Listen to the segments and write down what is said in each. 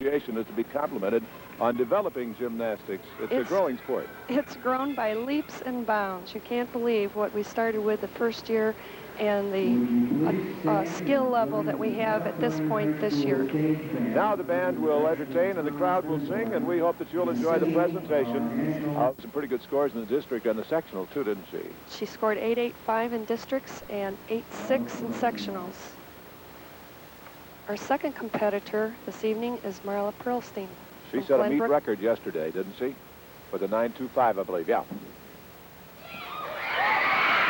Association is to be complimented on developing gymnastics. It's a growing sport. It's grown by leaps and bounds. You can't believe what we started with the first year and the skill level that we have at this point this year. Now the band will entertain and the crowd will sing, and we hope that you'll enjoy the presentation of some pretty good scores in the district and the sectional too, didn't she? She scored 8.85 in districts and 8.6 in sectionals. Our second competitor this evening is Marla Perlstein. She set a meet record yesterday, didn't she? With a 9.25, I believe, yeah.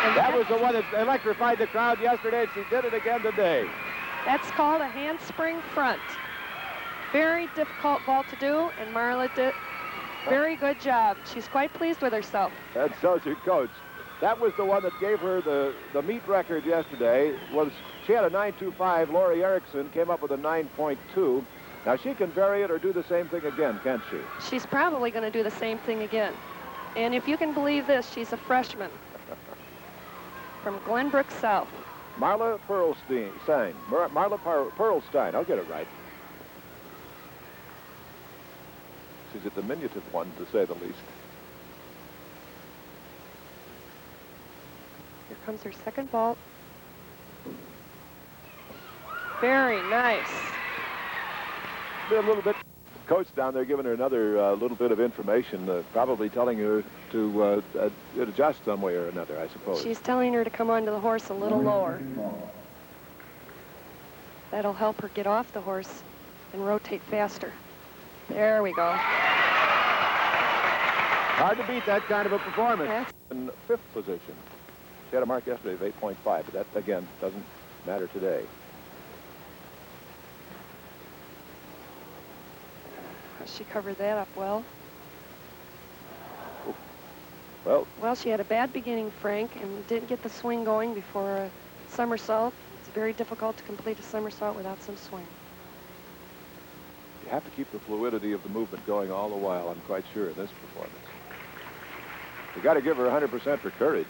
And that was the one that electrified the crowd yesterday, and she did it again today. That's called a handspring front. Very difficult vault to do, and Marla did very good job. She's quite pleased with herself. And so's her coach. That was the one that gave her the meet record yesterday. She had a 9.25. Lori Erickson came up with a 9.2. Now she can vary it or do the same thing again, can't she? She's probably going to do the same thing again. And if you can believe this, she's a freshman from Glenbrook South. Marla Perlstein. Marla Perlstein. I'll get it right. She's a diminutive one, to say the least. Here comes her second vault. Very nice. Been a little bit. Coach down there giving her another little bit of information, probably telling her to adjust some way or another, I suppose. She's telling her to come onto the horse a little lower. That'll help her get off the horse and rotate faster. There we go. Hard to beat that kind of a performance. Yes. In fifth position. She had a mark yesterday of 8.5, but that, again, doesn't matter today. She covered that up well. Well, she had a bad beginning, Frank, and didn't get the swing going before a somersault. It's very difficult to complete a somersault without some swing. You have to keep the fluidity of the movement going all the while, I'm quite sure, in this performance. You got to give her 100% for courage.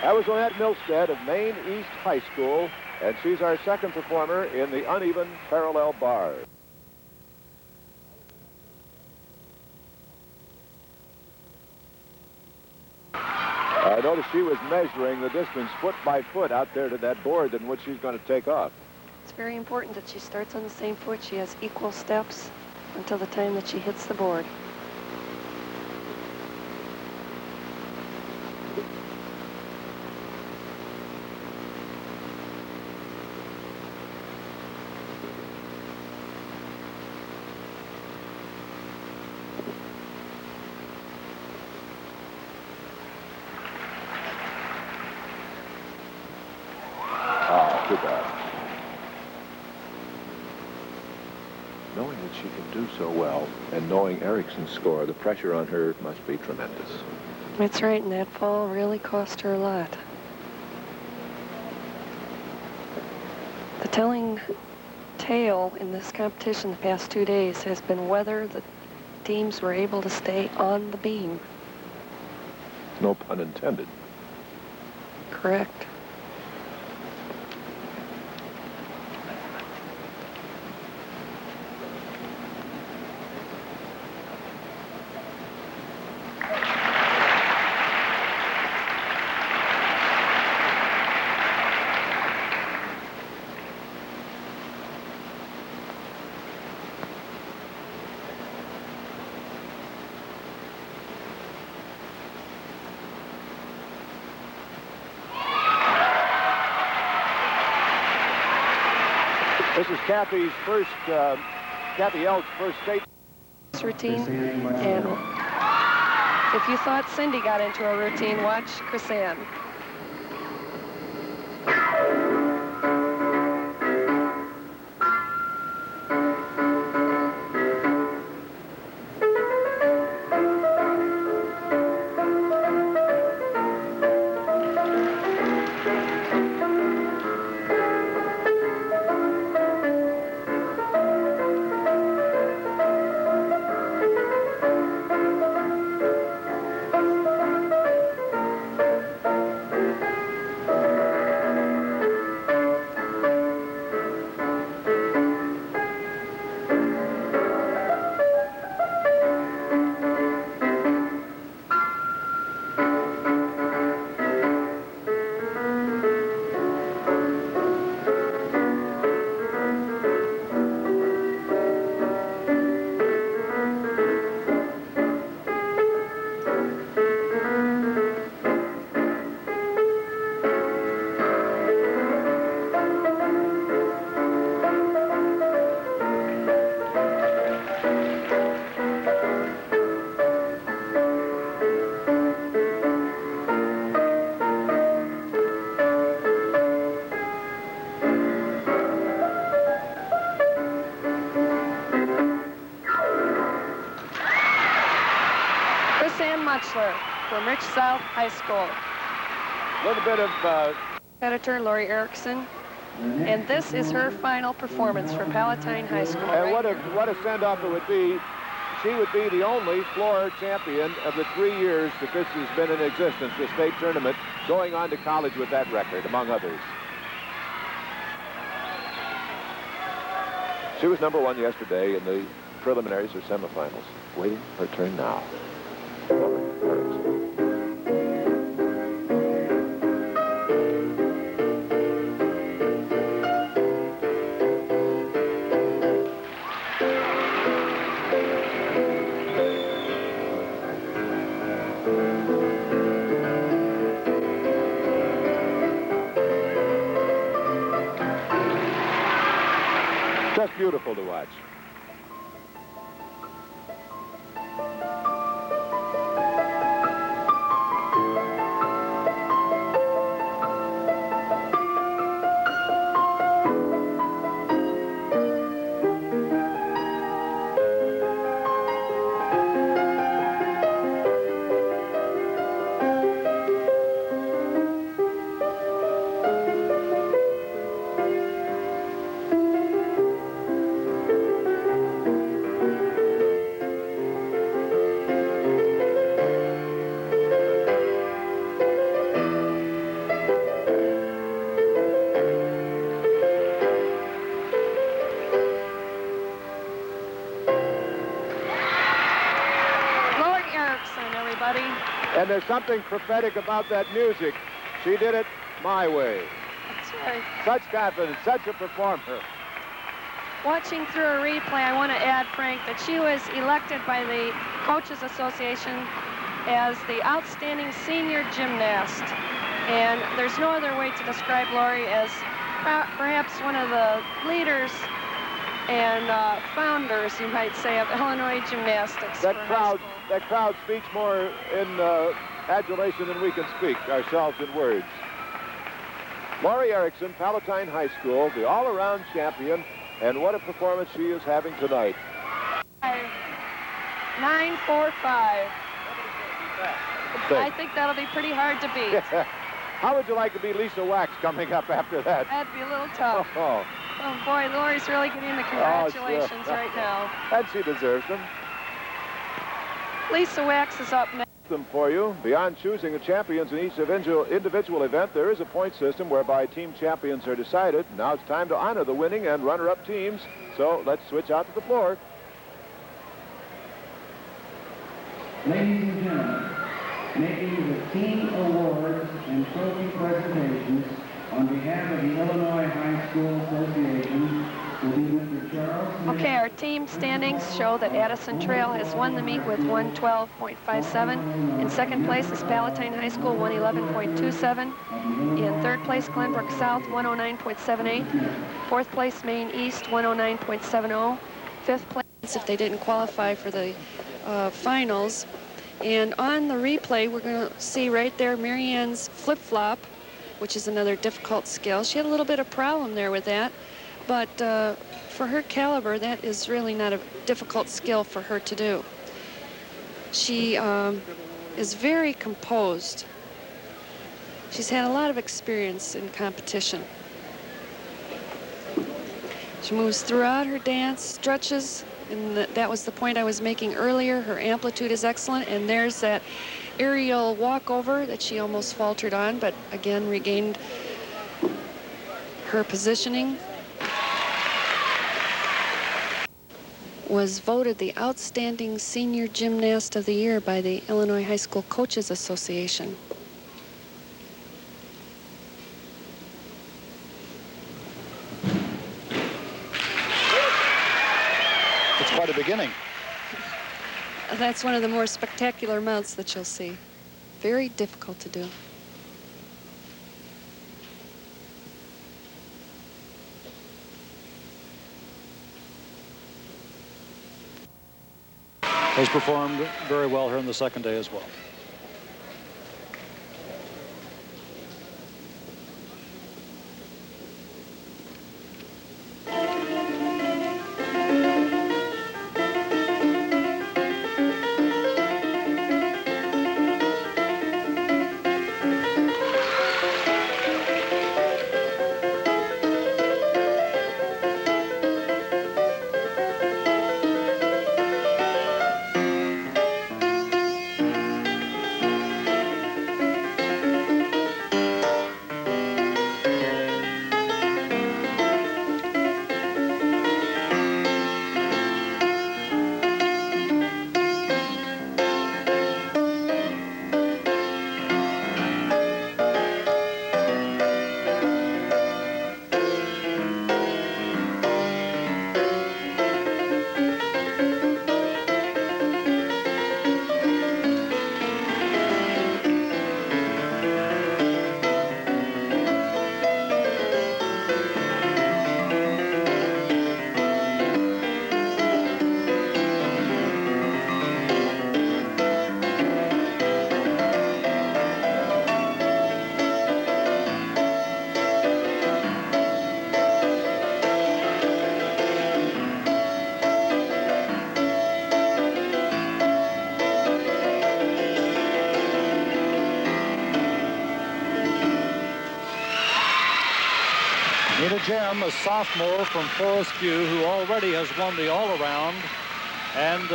That was Lynette Milstead of Maine East High School, and she's our second performer in the uneven parallel bar. I noticed she was measuring the distance foot by foot out there to that board in which she's going to take off. It's very important that she starts on the same foot. She has equal steps until the time that she hits the board. Knowing that she can do so well and knowing Erickson's score, the pressure on her must be tremendous. That's right, and that fall really cost her a lot. The telling tale in this competition the past 2 days has been whether the teams were able to stay on the beam. No pun intended. Correct. This is Kathy Elk's first state routine, and if you thought Cindy got into a routine, watch Chris-Ann. Suzanne Muchler from Rich South High School. A little bit of... Competitor Lori Erickson. And this is her final performance for Palatine High School. And what a send-off it would be. She would be the only floor champion of the 3 years that this has been in existence, the state tournament, going on to college with that record, among others. She was number 1 yesterday in the preliminaries or semifinals. Waiting her turn now. Lori Erickson. Just beautiful to watch. And there's something prophetic about that music. She did it my way. That's right. Such confidence, such a performer. Watching through a replay, I want to add, Frank, that she was elected by the Coaches Association as the outstanding senior gymnast. And there's no other way to describe Lori as perhaps one of the leaders and founders, you might say, of Illinois gymnastics. That crowd speaks more in adulation than we can speak ourselves in words. Lori Erickson, Palatine High School, the all-around champion, and what a performance she is having tonight. 9.45. I think that'll be pretty hard to beat. How would you like to be Lisa Wax coming up after that? That'd be a little tough. Oh boy, Lori's really getting the congratulations right now. And she deserves them. Lisa Wax is up next. For you, beyond choosing the champions in each individual event, there is a point system whereby team champions are decided. Now it's time to honor the winning and runner-up teams. So let's switch out to the floor. Ladies and gentlemen, making the team awards and trophy presentations on behalf of the Illinois High School Association will be Mr. Charles Smith. Okay, our team standings show that Addison Trail has won the meet with 112.57. In second place is Palatine High School, 111.27. In third place, Glenbrook South, 109.78. Fourth place, Maine East, 109.70. Fifth place, if they didn't qualify for the finals. And on the replay, we're going to see right there Marianne's flip-flop, which is another difficult skill. She had a little bit of problem there with that, but for her caliber, that is really not a difficult skill for her to do. She is very composed. She's had a lot of experience in competition. She moves throughout her dance, stretches, and that was the point I was making earlier. Her amplitude is excellent, and there's that aerial walkover that she almost faltered on, but again regained her positioning. Was voted the outstanding senior gymnast of the year by the Illinois High School Coaches Association. It's quite a beginning. That's one of the more spectacular mounts that you'll see. Very difficult to do. Has performed very well here on the second day as well. Nina Gem, a sophomore from Forest View, who already has won the all-around. And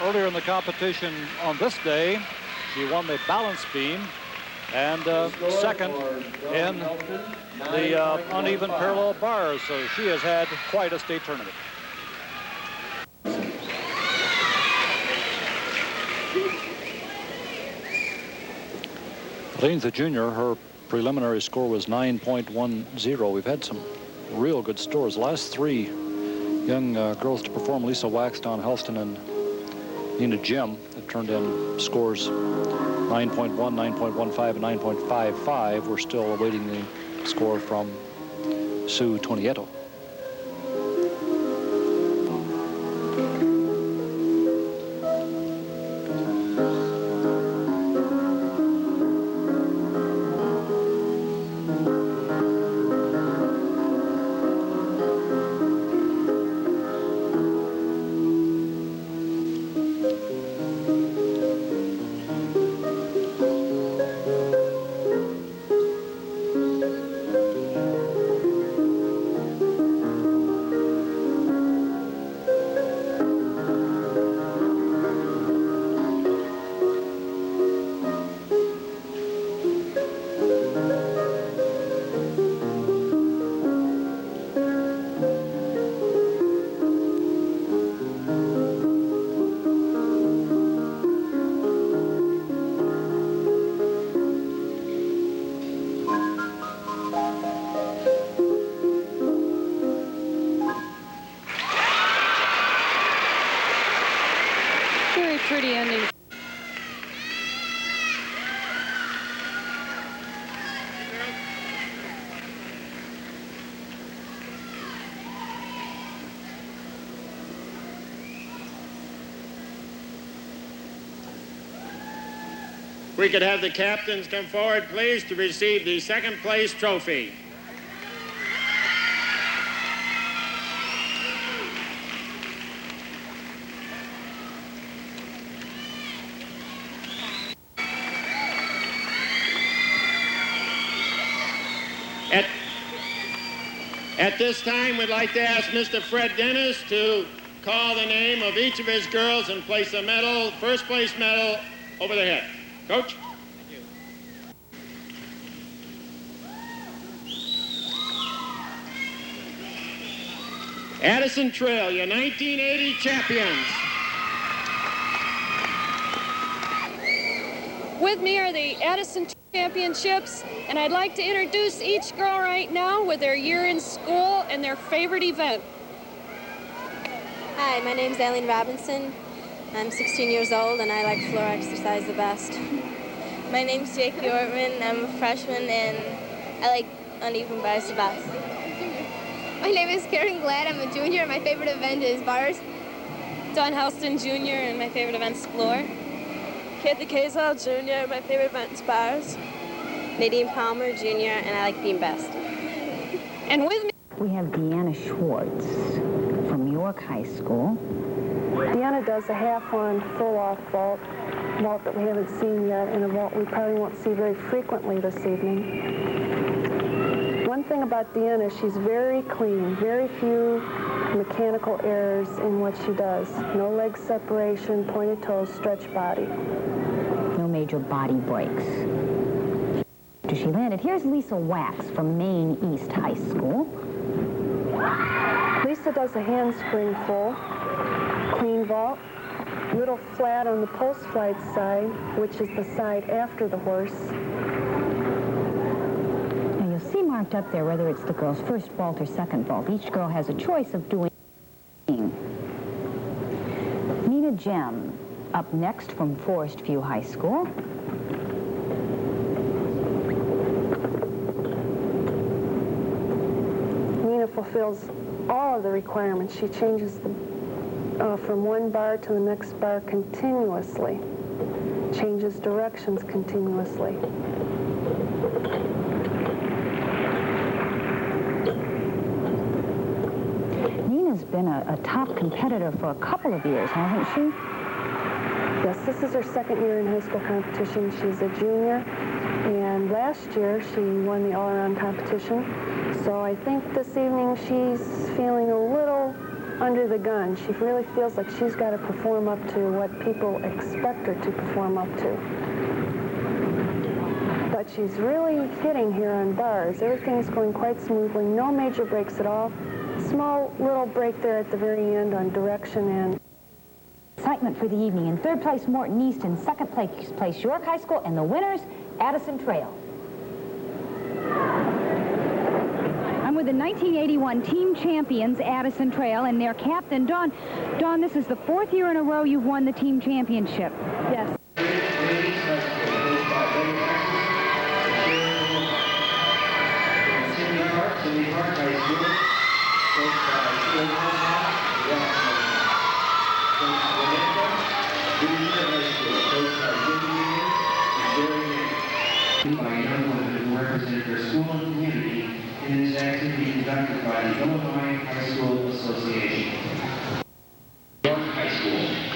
earlier in the competition on this day, she won the balance beam. And second in the uneven parallel bars. So she has had quite a state tournament. Lane's the junior. Her preliminary score was 9.10. We've had some real good scores. Last three young girls to perform, Lisa Wax, Dawn Helston, and Nina Gem, have turned in scores 9.1, 9.15, and 9.55. We're still awaiting the score from Sue Tonieto. Pretty ending. We could have the captains come forward, please, to receive the second place trophy. At this time, we'd like to ask Mr. Fred Dennis to call the name of each of his girls and place a medal, first place medal, over their head. Coach? Thank you. Addison Trail, your 1980 champions. With me are the Addison Championships, and I'd like to introduce each girl right now with their year in school and their favorite event. Hi, my name's Aileen Robinson. I'm 16 years old and I like floor exercise the best. My name's Jake Yortman. I'm a freshman and I like uneven bars the best. My name is Karen Glad. I'm a junior and my favorite event is bars. Dawn Helston, junior, and my favorite event's floor. Kathy Kazel, junior, my favorite event's bars. Nadine Palmer, junior, and I like being best. And with me, we have Deanna Schwartz from York High School. Deanna does a half-on, full-off vault that we haven't seen yet, and a vault we probably won't see very frequently this evening. One thing about Deanna, she's very clean, very few mechanical errors in what she does. No leg separation, pointed toes, stretch body. No major body breaks. After she landed, here's Lisa Wax from Maine East High School. Lisa does a handspring full, clean vault, little flat on the post flight side, which is the side after the horse. Now you'll see marked up there whether it's the girl's first vault or second vault. Each girl has a choice of doing. Nina Gem, up next from Forest View High School. Nina fulfills all of the requirements. She changes from one bar to the next bar continuously, changes directions continuously. Nina's been a top competitor for a couple of years, hasn't she? Yes, this is her second year in high school competition. She's a junior, and last year she won the all-around competition. So I think this evening she's feeling a little under the gun. She really feels like she's got to perform up to what people expect her to perform up to. But she's really hitting here on bars. Everything's going quite smoothly. No major breaks at all. Small little break there at the very end on direction and Excitement for the evening. In third place, Morton East. In second place, York High School. And the winners, Addison Trail. I'm with the 1981 team champions, Addison Trail, and their captain, Dawn. Dawn, this is the 4th year in a row you've won the team championship. yes. By young women who represent their school and community in this activity conducted by the Illinois High School Association. York High School.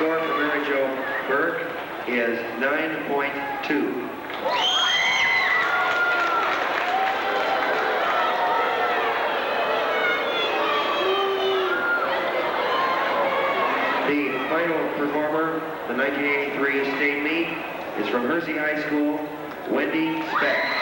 score for Mary Jo Burke is 9.2. The final performer, the 1983 state meet, is from Hersey High School, Wendy Speck.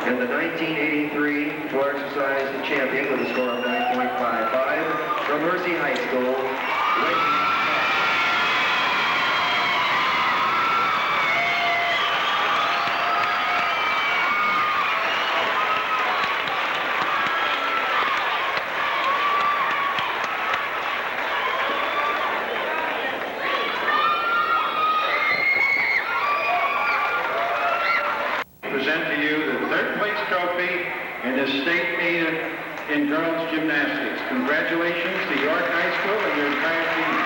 And the 1983 floor exercise champion with a score of 9.55 from Hersey High School, Wendy. Present to you the third place trophy in the state meet in girls gymnastics. Congratulations to York High School and your entire team.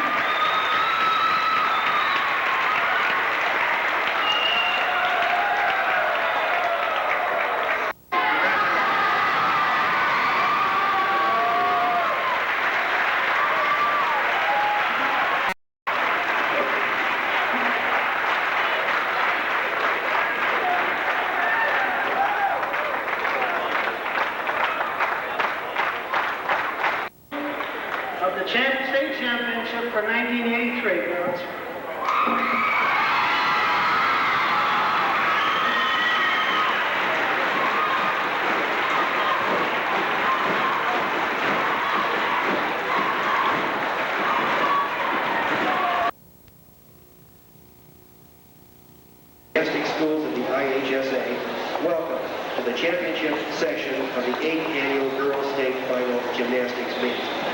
Of the state championship for 1983, girls. Gymnastics schools of the IHSA, welcome to the championship section of the 8th annual Girls State Final Gymnastics Meet.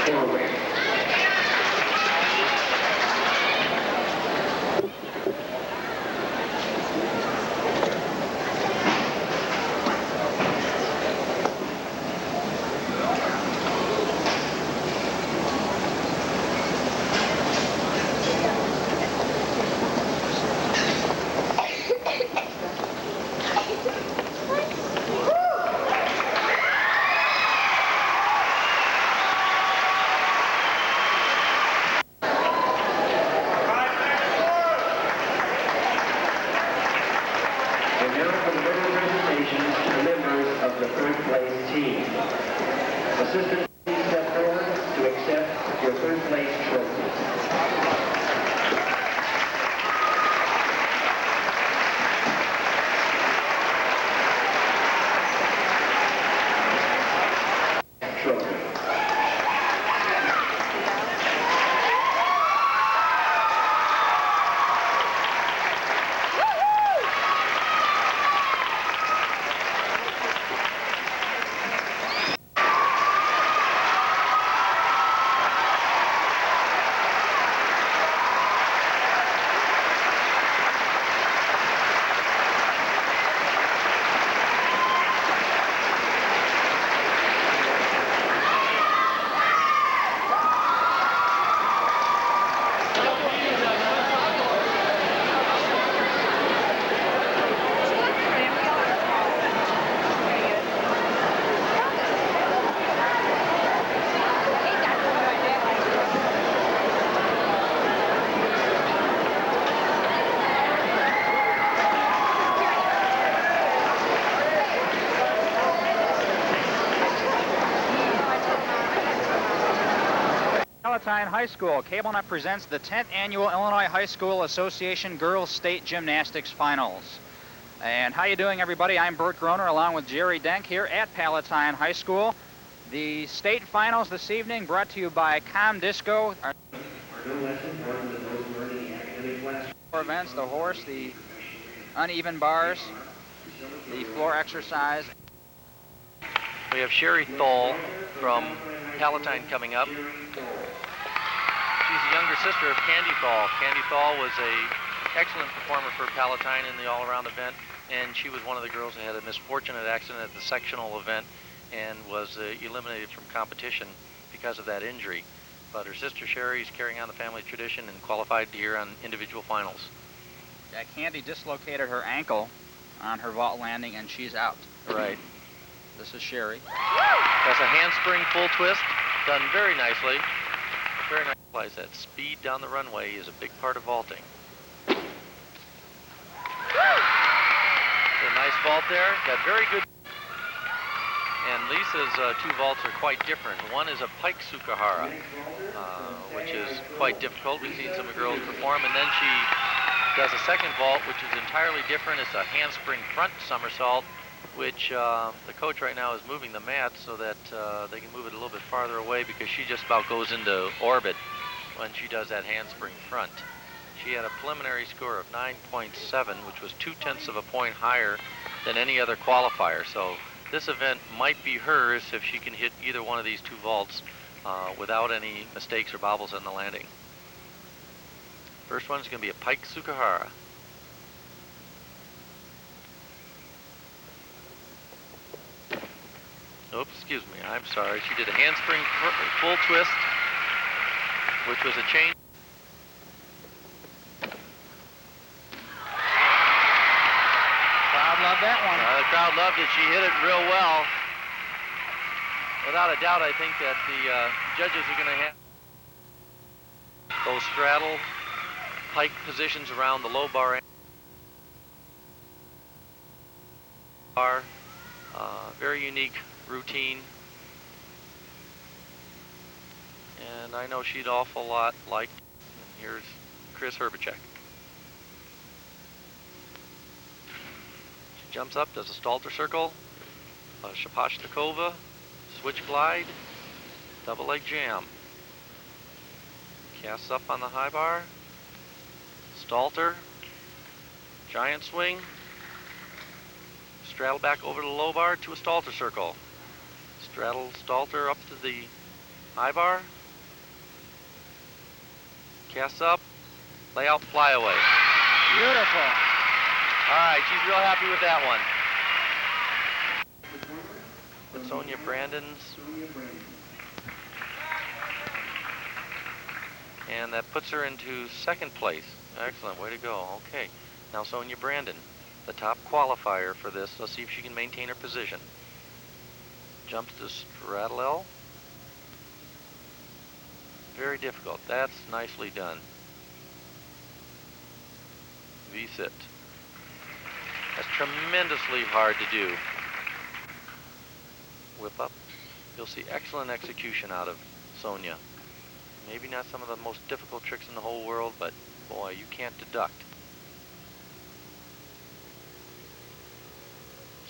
forward. Assistant, please step forward to accept your third place trophy. Palatine High School, CableNet presents the 10th Annual Illinois High School Association Girls State Gymnastics Finals. And how you doing, everybody? I'm Bert Groner along with Jerry Denk here at Palatine High School. The state finals this evening brought to you by ComDisco. Our four events, the horse, the uneven bars, the floor exercise. We have Sherry Thole from Palatine coming up. She's the younger sister of Candy Thole. Candy Thole was an excellent performer for Palatine in the all-around event, and she was one of the girls that had a misfortunate accident at the sectional event and was eliminated from competition because of that injury. But her sister Sherry is carrying on the family tradition and qualified here on individual finals. Yeah, Candy dislocated her ankle on her vault landing, and she's out. Right. This is Sherry. That's a handspring full twist, done very nicely. Very nice. That speed down the runway is a big part of vaulting. A nice vault there. Got very good. And Lisa's two vaults are quite different. One is a pike sukahara, which is quite difficult. We've seen some of the girls perform. And then she does a second vault, which is entirely different. It's a handspring front somersault, which the coach right now is moving the mat so that they can move it a little bit farther away because she just about goes into orbit when she does that handspring front. She had a preliminary score of 9.7, which was 0.2 of a point higher than any other qualifier. So this event might be hers if she can hit either one of these two vaults without any mistakes or bobbles on the landing. First one is going to be a pike sukahara. Oops, excuse me, I'm sorry. She did a handspring full twist, which was a change. Crowd loved that one. The crowd loved it. She hit it real well. Without a doubt, I think that the judges are going to have those straddle pike positions around the low bar. Very unique routine. And I know she'd awful lot like. Here's Chris Herbacek. She jumps up, does a Stalter circle, a Shapashnikova, switch glide, double leg jam. Casts up on the high bar, Stalter, giant swing, straddle back over the low bar to a Stalter circle. Straddle Stalter up to the High bar. Cast up. Lay out, fly away. Beautiful. All right, she's real happy with that one. It's Sonia Brandon's. And that puts her into second place. Excellent, way to go. Okay, now Sonia Brandon, the top qualifier for this. Let's see if she can maintain her position. Jumps to straddle. Very difficult. That's nicely done. V-sit. That's tremendously hard to do. Whip up. You'll see excellent execution out of Sonia. Maybe not some of the most difficult tricks in the whole world, but boy, you can't deduct.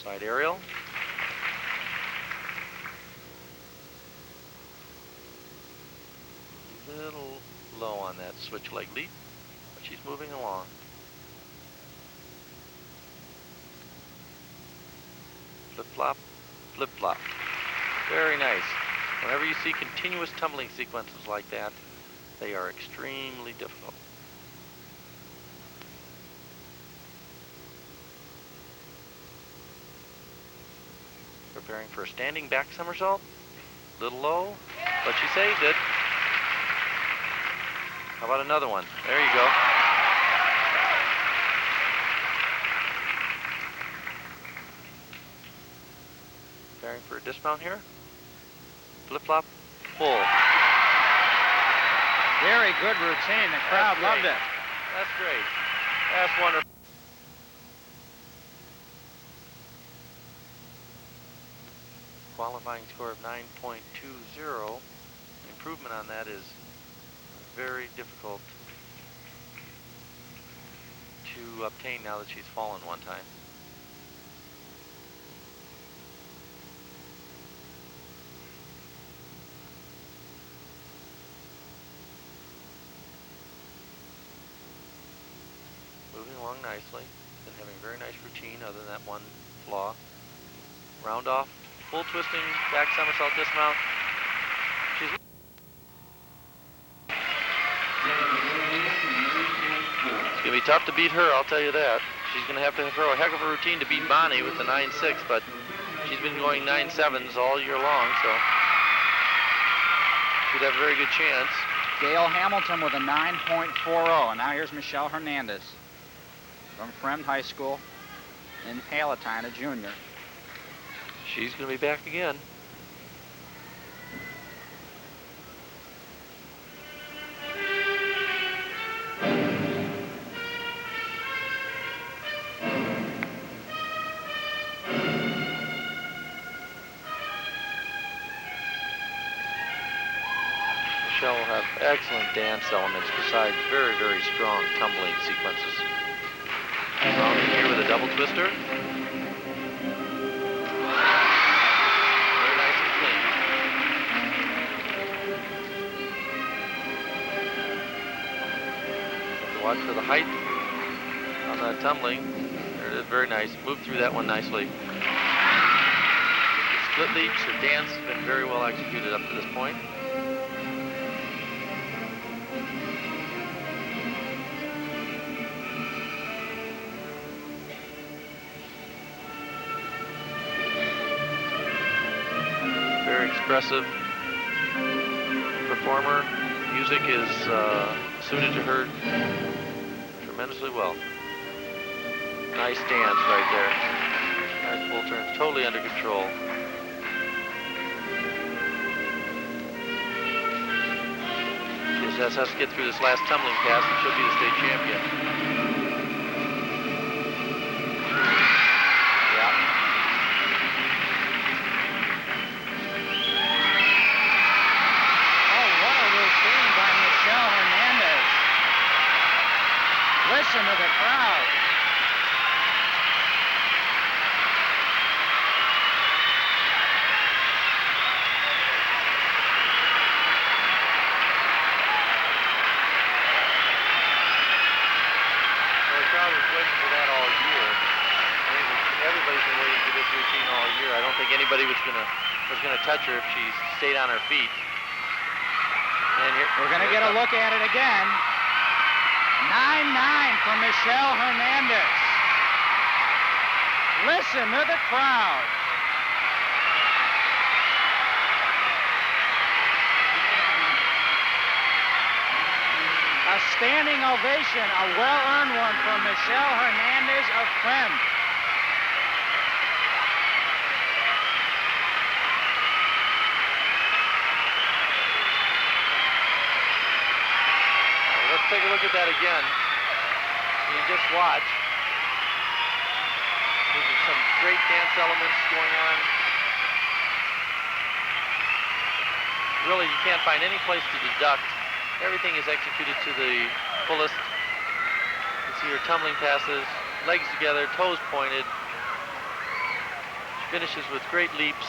Side aerial. A little low on that switch leg leap, but she's moving along. Flip-flop, flip-flop. Very nice. Whenever you see continuous tumbling sequences like that, they are extremely difficult. Preparing for a standing back somersault. Little low, but she saved it. How about another one? There you go. Preparing for a dismount here. Flip-flop, pull. Very good routine. The crowd loved it. That's great. That's wonderful. Qualifying score of 9.20. Improvement on that is very difficult to obtain now that she's fallen one time. Moving along nicely. Been having a very nice routine other than that one flaw. Round off, full twisting, back somersault dismount. She's It's going to be tough to beat her, I'll tell you that. She's going to have to throw a heck of a routine to beat Bonnie with the 9.6, but she's been going 9.7s all year long, so she'd have a very good chance. Gail Hamilton with a 9.40. And now here's Michelle Hernandez from Fremd High School in Palatine, a junior. She's going to be back again. Michelle will have excellent dance elements besides very, very strong tumbling sequences. Rounding here with a double twister. Very nice and clean. Have to watch for the height on that tumbling. There it is, very nice. Moved through that one nicely. The split leaps, her dance has been very well executed up to this point. Expressive performer. Music is suited to her tremendously well. Nice dance right there. Nice full turns, totally under control. She just has to get through this last tumbling pass and she'll be the state champion. Listen to the crowd. Well, the crowd was waiting for that all year. I mean, everybody's been waiting for this routine all year. I don't think anybody was gonna touch her if she stayed on her feet. We're going to get a look at it again. 9-9 for Michelle Hernandez. Listen to the crowd. A standing ovation, a well-earned one for Michelle Hernandez of Prem. Let's take a look at that again. You just watch. There's some great dance elements going on. Really, you can't find any place to deduct. Everything is executed to the fullest. You see her tumbling passes, legs together, toes pointed. She finishes with great leaps.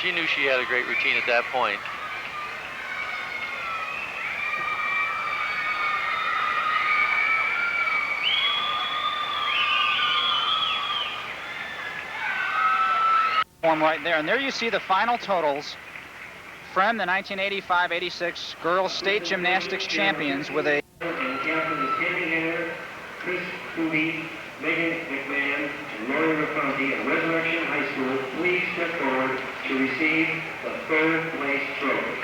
She knew she had a great routine at that point. Right there, and there you see the final totals from the 1985-86 Girls State Gymnastics Champions with a Chris Cooney, Megan McMahon, and Lori Rafanti of Resurrection High School, please step forward to receive the third place trophy.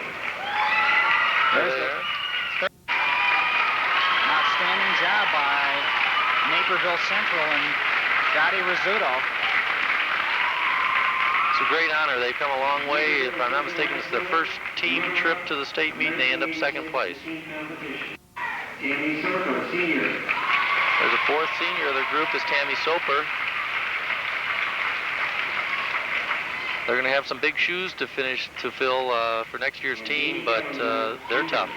There's an outstanding job by Naperville Central and Dottie Rizzuto. It's a great honor. They've come a long way. If I'm not mistaken, it's their first team trip to the state meet, and they end up second place. Tammy Soper, senior. There's a fourth senior of their group is Tammy Soper. They're going to have some big shoes to fill for next year's team, but they're tough.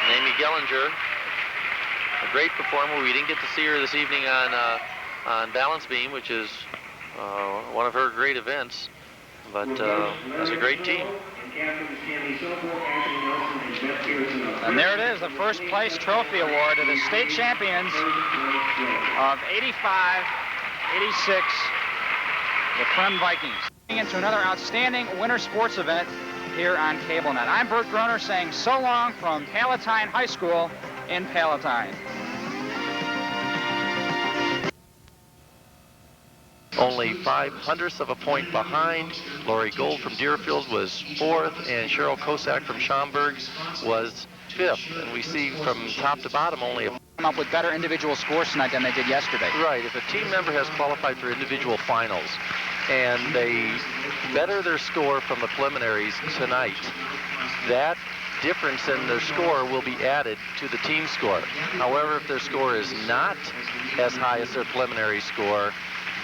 And Amy Gellinger, a great performer. We didn't get to see her this evening on balance beam, which is one of her great events, but that's a great team. And there it is, the first place trophy award to the state champions of 85-86, the Prem Vikings. Into another outstanding winter sports event here on CableNet. I'm Bert Groner saying so long from Palatine High School in Palatine. Only 0.05 of a point behind. Lori Gold from Deerfield was fourth, and Cheryl Kosak from Schaumburg was fifth. And we see from top to bottom only a Come up with better individual scores tonight than they did yesterday. Right. If a team member has qualified for individual finals and they better their score from the preliminaries tonight, that difference in their score will be added to the team score. However, if their score is not as high as their preliminary score,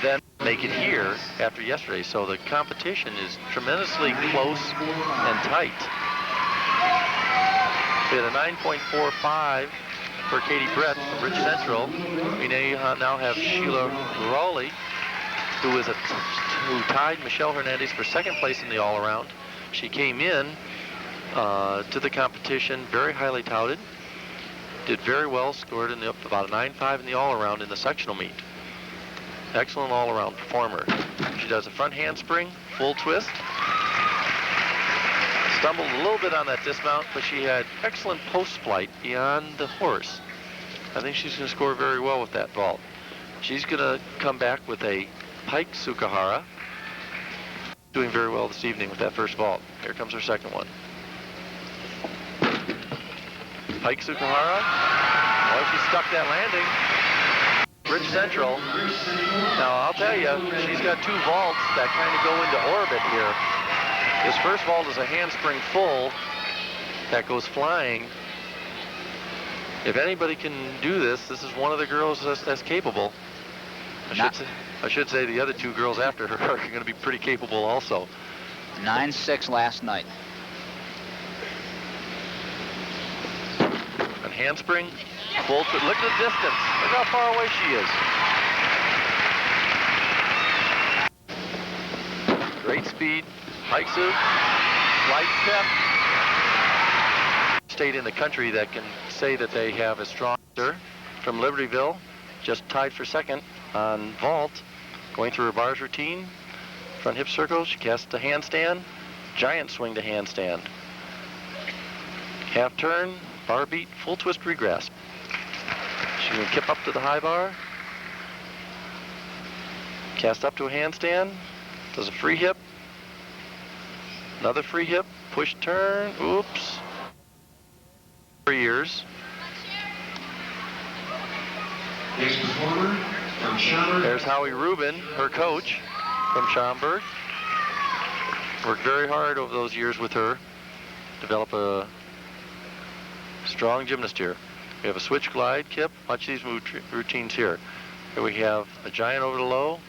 then make it here after yesterday. So the competition is tremendously close and tight. We had a 9.45 for Katie Brett from Ridge Central. We now have Sheila Rowley, who tied Michelle Hernandez for second place in the all-around. She came in to the competition very highly touted, did very well, scored about a 9.5 in the all-around in the sectional meet. Excellent all-around performer. She does a front handspring, full twist. Stumbled a little bit on that dismount, but she had excellent post flight beyond the horse. I think she's going to score very well with that vault. She's going to come back with a pike Sukahara. Doing very well this evening with that first vault. Here comes her second one. Pike Sukahara. Boy, she stuck that landing. Ridge Central. Now, I'll tell you, she's got two vaults that kind of go into orbit here. This first vault is a handspring full that goes flying. If anybody can do this, this is one of the girls that's capable. I should say the other two girls after her are going to be pretty capable also. 9.6 last night. And handspring, full twist. Look at the distance. Look how far away she is. Great speed. Pike suit, slide step. State in the country that can say that they have a strong from Libertyville, just tied for second. on vault, going through her bars routine. Front hip circle, she casts a handstand, giant swing to handstand. Half turn, bar beat, full twist regrasp. She's going to kip up to the high bar, cast up to a handstand, does a free hip, another free hip, push turn, oops. 3 years. Next performer from Schaumburg. There's Howie Rubin, her coach from Schaumburg. Worked very hard over those years with her. Develop a strong gymnast here. We have a switch glide kip. Watch these routines here. Here we have a giant over the low,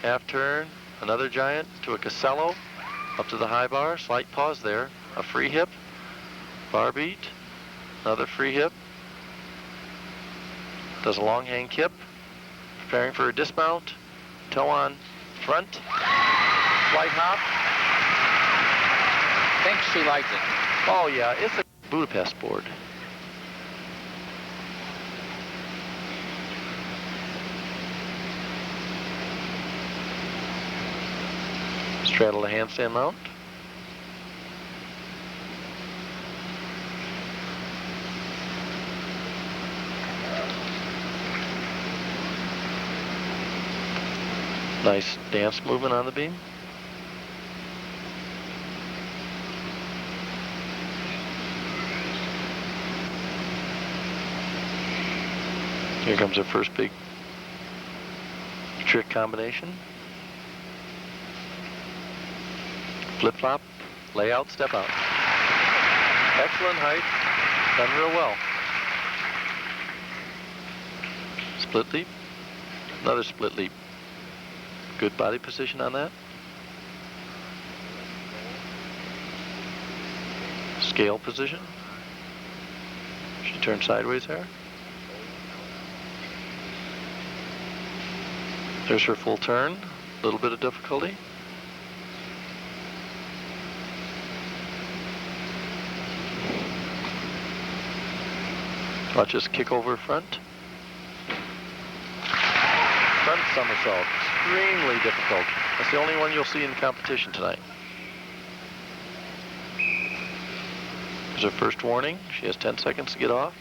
half turn, another giant to a Casello, up to the high bar, slight pause there, a free hip, bar beat, another free hip, does a long hang kip, preparing for a dismount, toe on front, flight hop. I think she likes it. Oh yeah, it's a Budapest board. Straddle the handstand mount. Nice dance movement on the beam. Here comes our first big trick combination. Flip-flop, layout, step out. Excellent height, done real well. Split leap, another split leap. Good body position on that. Scale position. She turned sideways there. There's her full turn, a little bit of difficulty. Watch this kick over front. Front somersault, extremely difficult. That's the only one you'll see in the competition tonight. Here's her first warning. She has 10 seconds to get off.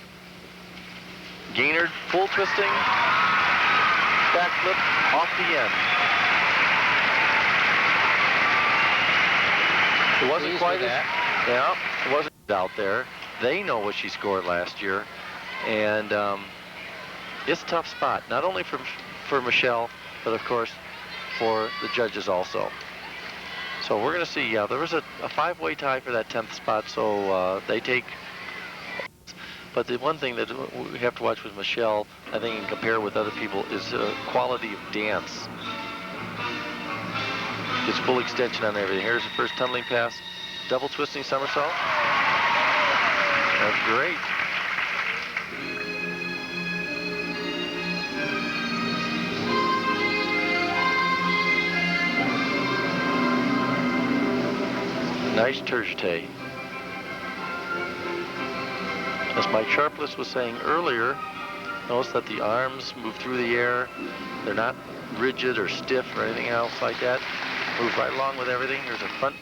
Gainard, full twisting, backflip off the end. It wasn't quite as, yeah, it wasn't out there. They know what she scored last year, and it's a tough spot, not only for Michelle, but of course for the judges also. So we're going to see, yeah, there was a 5-way tie for that 10th spot, so they take. But the one thing that we have to watch with Michelle, I think, and compare with other people, is the quality of dance. Gets full extension on everything. Here's the first tunneling pass, double twisting somersault. That's great. Nice tergite. As Mike Sharpless was saying earlier, notice that the arms move through the air. They're not rigid or stiff or anything else like that. Move right along with everything. There's a front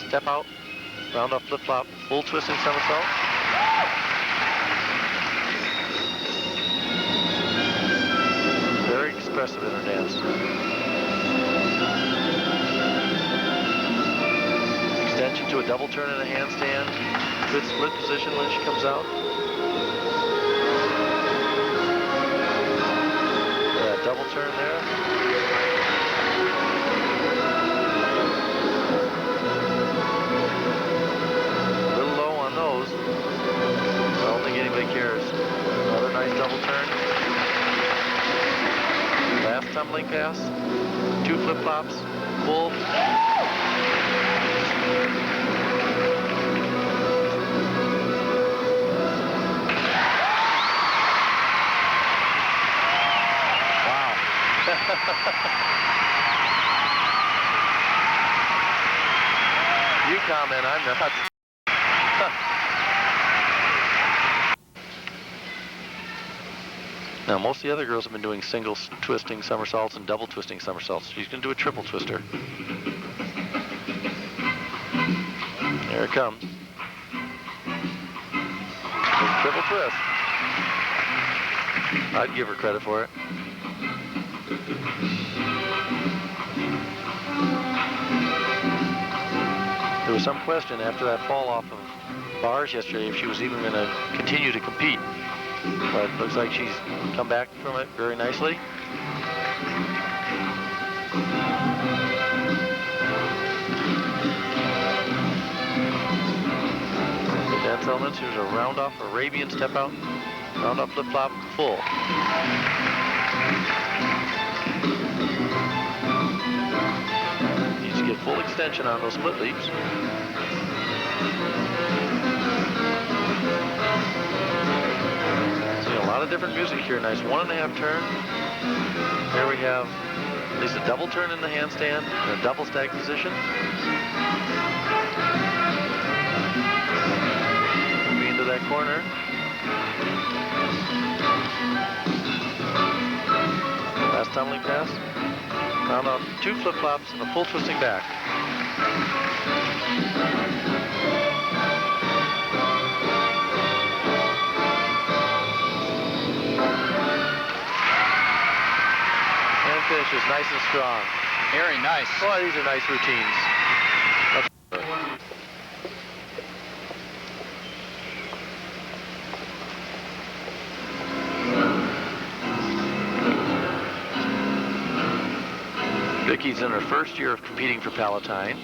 step out, round off flip-flop, full twisting somersault. Very expressive in her dance. Extension to a double turn and a handstand. Good split position when she comes out. Yeah, double turn there. A little low on those. I don't think anybody cares. Another nice double turn. Last tumbling pass. 2 flip-flops. Full. You comment, I'm not. Now, most of the other girls have been doing single twisting somersaults and double twisting somersaults. She's going to do a triple twister. There it comes. Triple twist. I'd give her credit for it. There was some question after that fall off of bars yesterday if she was even going to continue to compete. But it looks like she's come back from it very nicely. The dance elements, here's a round off Arabian step out, round off flip flop, full. Needs to get full extension on those split leaps. See a lot of different music here. Nice 1.5 turn. Here we have at least a double turn in the handstand and a double stag position. Moving into that corner. Last tumbling pass. Round off 2 flip-flops and a full twisting back. And finishes nice and strong. Very nice. Boy, these are nice routines. Vicky's in her first year of competing for Palatine.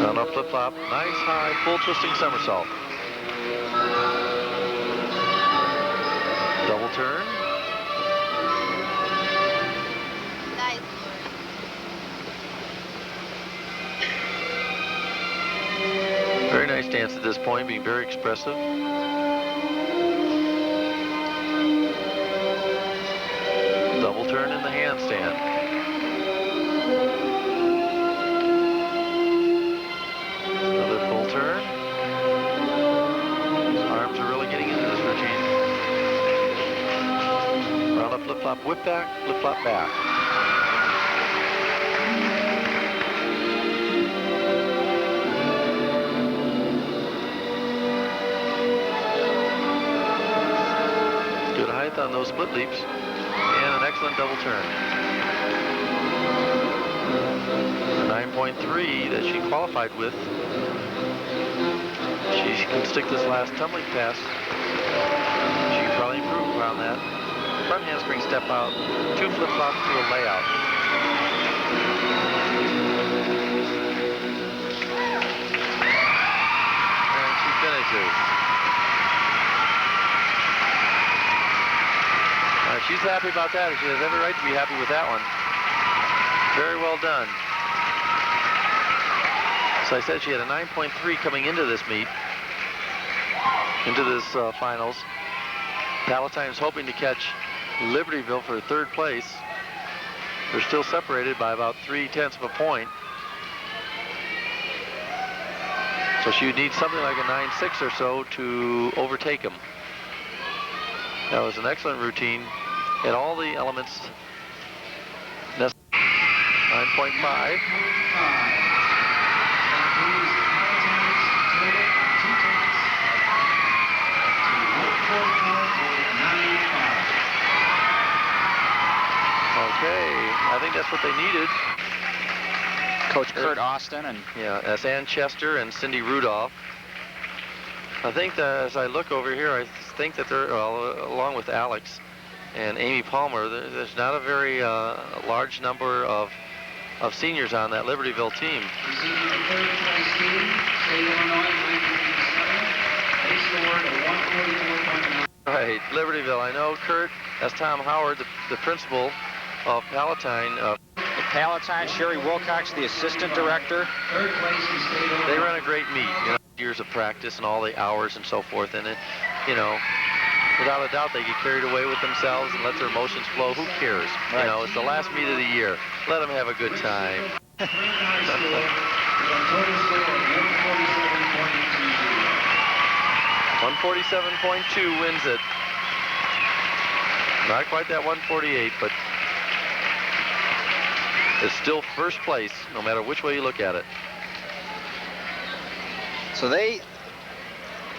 Round off flip flop, nice high full twisting somersault. Double turn. Nice. Very nice dance at this point, being very expressive. Double turn in the handstand. Another full turn. His arms are really getting into this routine. Round up flip flop, whip back, flip flop back. Good height on those split leaps. And an excellent double turn. The 9.3 that she qualified with. She can stick this last tumbling pass. She can probably improve around that. Front handspring step out, 2 flip-flops to a layout. And she finishes. She's happy about that. She has every right to be happy with that one. Very well done. So I said she had a 9.3 coming into this meet, into this finals. Palatine's hoping to catch Libertyville for 3rd place. They're still separated by about 0.3 of a point. So she would need something like a 9.6 or so to overtake them. That was an excellent routine. Had all the elements. 9.5. Okay, I think that's what they needed. Coach Kurt Austin and that's Ann Chester and Cindy Rudolph. I think that as I look over here, I think that they're along with Alex and Amy Palmer. There's not a very large number of seniors on that Libertyville team. Receiving the 3rd place team, State Illinois, 1957. They scored a 144.9. Right, Libertyville. I know Kurt, that's Tom Howard, the principal of Palatine. The Palatine, Sherry Wilcox, the assistant director. 3rd place in State Illinois. They run a great meet. Years of practice and all the hours and so forth, and it, without a doubt, they get carried away with themselves and let their emotions flow. Who cares? Right. It's the last meet of the year. Let them have a good time. 147.2 wins it. Not quite that 148, but it's still first place, no matter which way you look at it. So they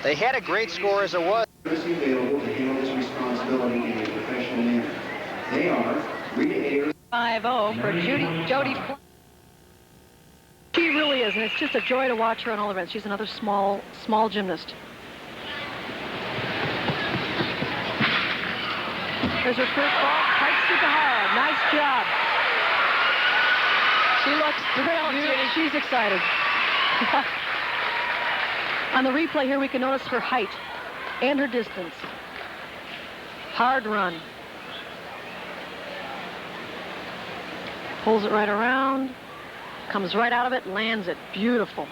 had a great score as it was. Available to handle this responsibility in a professional manner. They are Rita Ayers. 5-0 for Jody. She really is, and it's just a joy to watch her on all events. She's another small gymnast. There's her first ball. Pike Sukahara. Nice job. She looks thrilled. She's excited. On the replay here, we can notice her height and her distance. Hard run. Pulls it right around. Comes right out of it, lands it. Beautiful.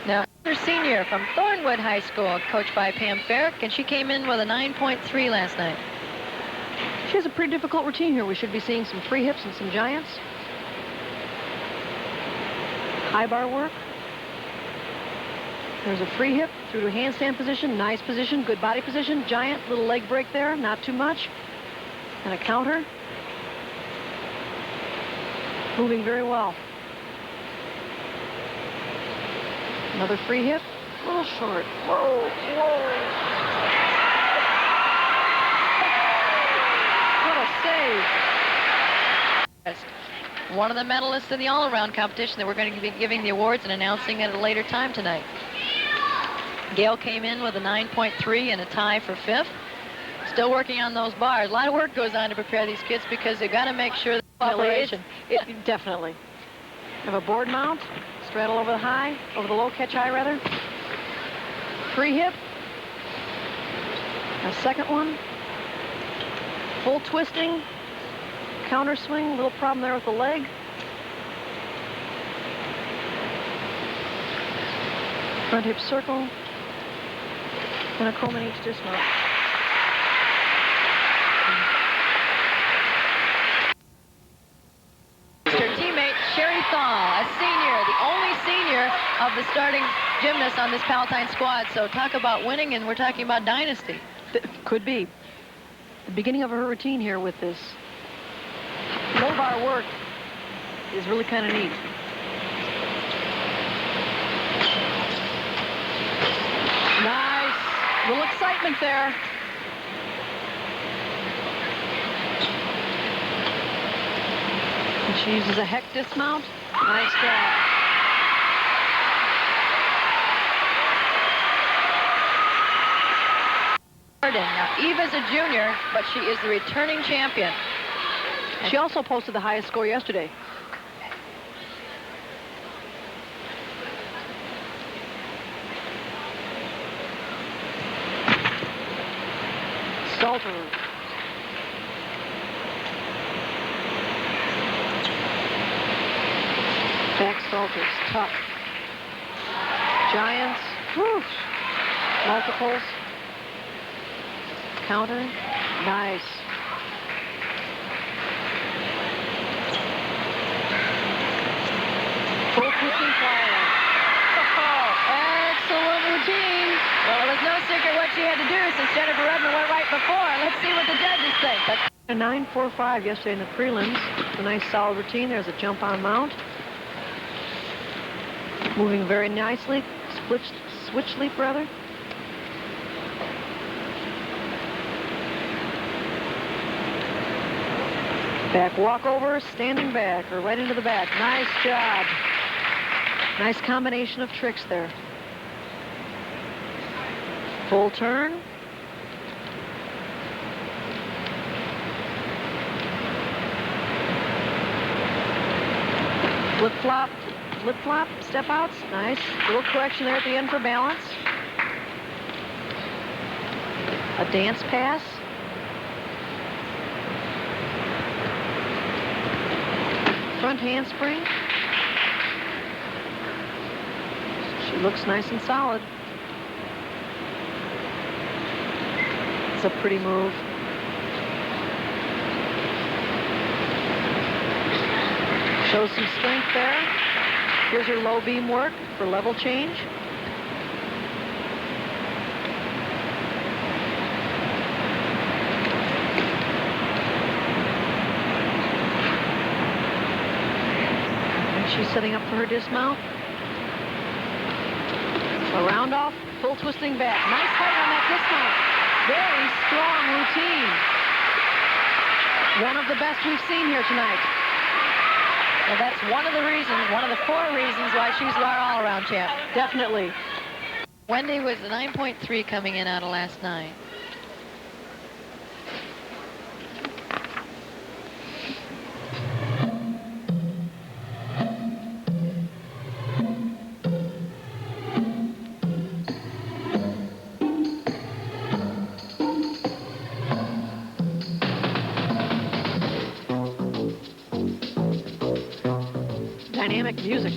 Now, her senior from Thornwood High School, coached by Pam Farrick, and she came in with a 9.3 last night. She has a pretty difficult routine here. We should be seeing some free hips and some giants. High bar work. There's a free hip through to handstand position. Nice position, good body position. Giant, little leg break there, not too much. And a counter. Moving very well. Another free hip. A little short. Whoa, whoa. What a save. One of the medalists in the all-around competition that we're going to be giving the awards and announcing at a later time tonight. Gail came in with a 9.3 and a tie for 5th. Still working on those bars. A lot of work goes on to prepare these kids because they've got to make sure that cooperation. Definitely. Have a board mount, straddle over the high, over the low, catch high rather. Free hip. A second one. Full twisting. Counter swing, little problem there with the leg. Front hip circle. And a Coleman each dismount. Her teammate, Sherry Thal, a senior, the only senior of the starting gymnasts on this Palatine squad. So talk about winning, and we're talking about dynasty. Could be. The beginning of her routine here with this low bar work is really kind of neat. Nice. Little excitement there. And she uses a heck dismount. Nice job. Now, Eva's a junior, but she is the returning champion. She also posted the highest score yesterday. Salter. Back salters, tough. Giants, whew. Multiples. Counter, nice. Full twisting fire. Oh, excellent routine. Well, it was no secret what she had to do since Jennifer Redmond went right before. Let's see what the judges think. A 9.45 yesterday in the prelims. A nice solid routine. There's a jump on mount. Moving very nicely. Switch leap rather. Back walkover, standing back, or right into the back. Nice job. Nice combination of tricks there. Full turn. Flip-flop, step outs. Nice. Little correction there at the end for balance. A dance pass. Front handspring. She looks nice and solid. It's a pretty move. Shows some strength there. Here's her low beam work for level change. setting up for her dismount. A round off, full twisting back. Nice height on that dismount. Very strong routine. One of the best we've seen here tonight. Well, that's one of the reasons, one of the 4 reasons why she's our all-around champ. Definitely. Wendy was a 9.3 coming in out of last night. Dynamic music.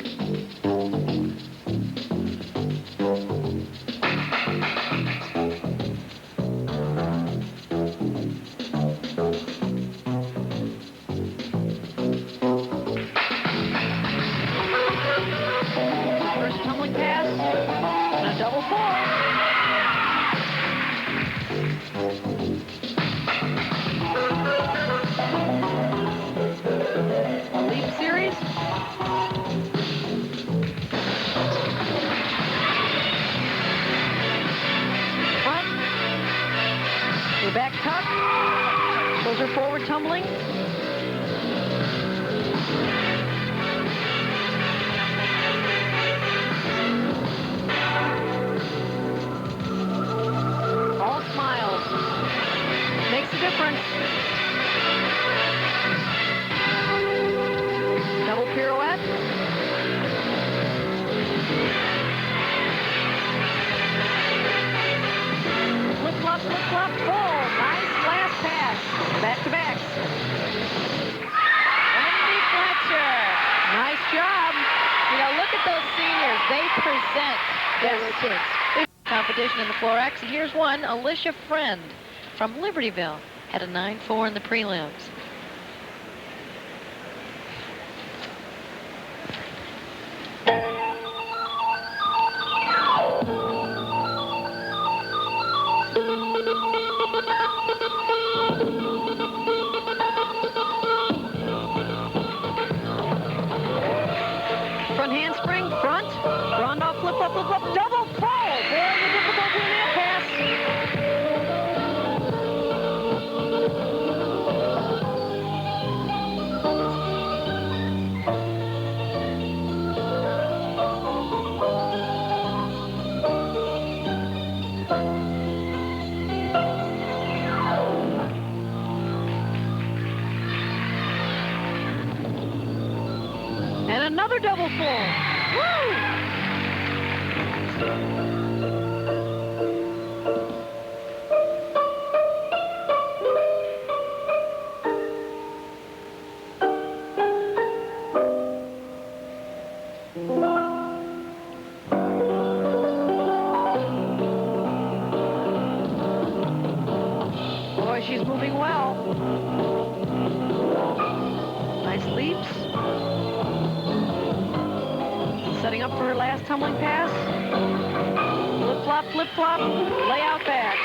First tumbling pass and a double fall. Leap series. Her back tuck. Shows her forward tumbling. All smiles. Makes a difference. Double pirouette. Flip-flop, flip-flop, full. Nice last pass. Back-to-backs. Wendy Fletcher. Nice job. You know, look at those seniors. They present their routines. Competition in the floor X. And here's one, Alicia Friend from Libertyville. Had a 9.4 in the prelims. Front handspring, front. Round off, flip-flop, flip-flop, double fall. Boy, the difficulty in that pass. And another double full. Woo! Boy, she's moving well. Nice leaps. Setting up for her last tumbling pass. Flip-flop, flip-flop, layout back.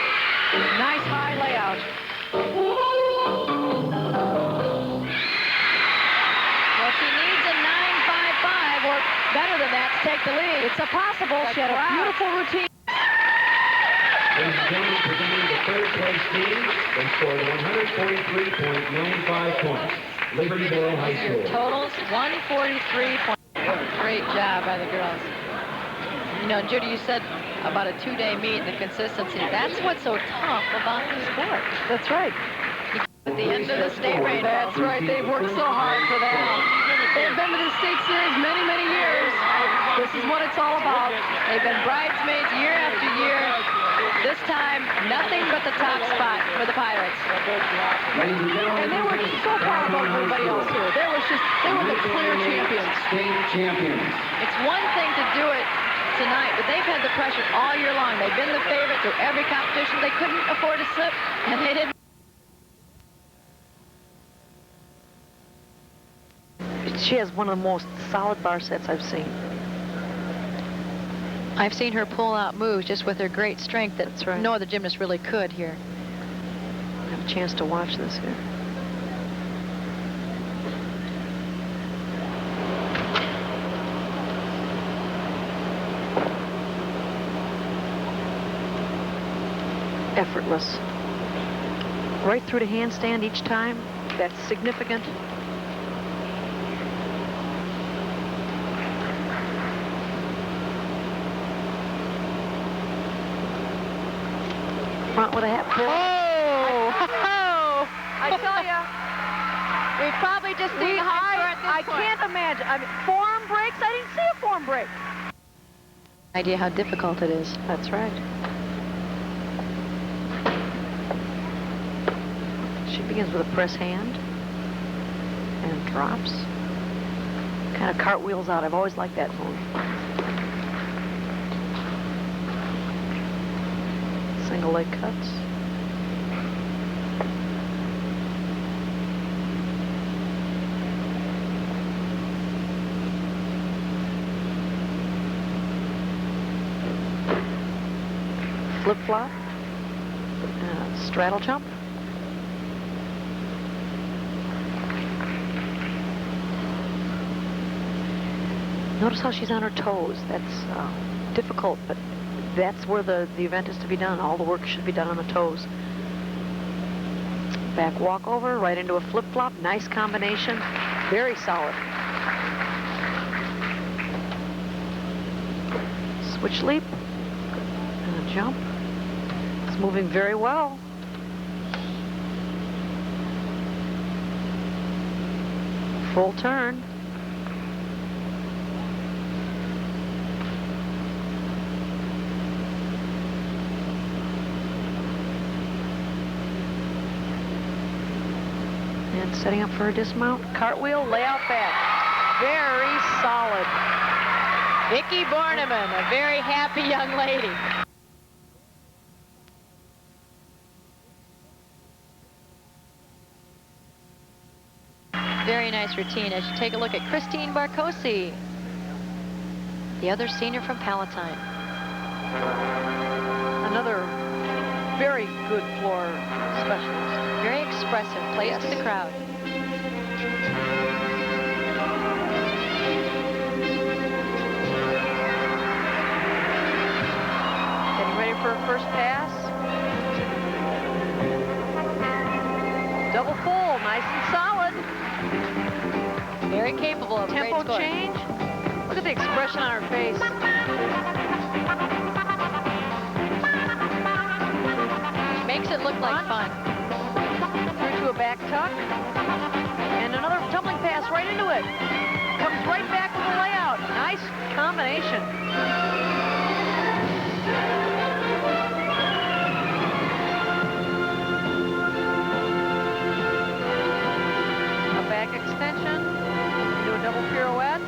Nice high layout. Well, she needs a 9.55 or better than that to take the lead. It's a possible. She had a beautiful routine. Ladies and gentlemen, presenting the third place team, they scored 143.95 points. Libertyville High School. Totals 143. Great job by the girls. You know, Judy, you said about a 2-day meet and the consistency. That's what's so tough about the sport. That's right. At the end of the state race. That's right. They've worked so hard for that. They've been to the state series many, many years. This is what it's all about. They've been bridesmaids year after year. This time, nothing but the top spot for the Pirates. And they were so far above everybody else here. They were the clear champions. State champions. It's one thing to do it tonight, but they've had the pressure all year long. They've been the favorite through every competition. They couldn't afford to slip, and they didn't. She has one of the most solid bar sets I've seen. I've seen her pull out moves just with her great strength that no other gymnast really could here. I have a chance to watch this here. effortless. Right through the handstand each time. That's significant. Front with a hat pull. Oh! I tell you, We've probably just seen high at this I point. can't imagine. I mean, forearm breaks? I didn't see a forearm break. Idea how difficult it is. That's right. She begins with a press hand and drops. Kind of cartwheels out. I've always liked that move. Single leg cuts. Flip-flop. Straddle jump. Notice how she's on her toes. That's difficult, but that's where the event is to be done. All the work should be done on the toes. Back walkover, right into a flip-flop. Nice combination. Very solid. Switch leap. And a jump. It's moving very well. Full turn. And setting up for a dismount. Cartwheel, layout back. Very solid. Vicki Borneman, a very happy young lady. Very nice routine. As you take a look at Christine Barcosi, the other senior from Palatine. Another very good floor specialist. Very expressive, plays to the crowd. Getting ready for a first pass. Double full, nice and solid. Very capable of great Tempo score. change. Look at the expression on her face. Makes it look like fun. Through to a back tuck. And another tumbling pass right into it. Comes right back with a layout. Nice combination. A back extension. Do a double pirouette.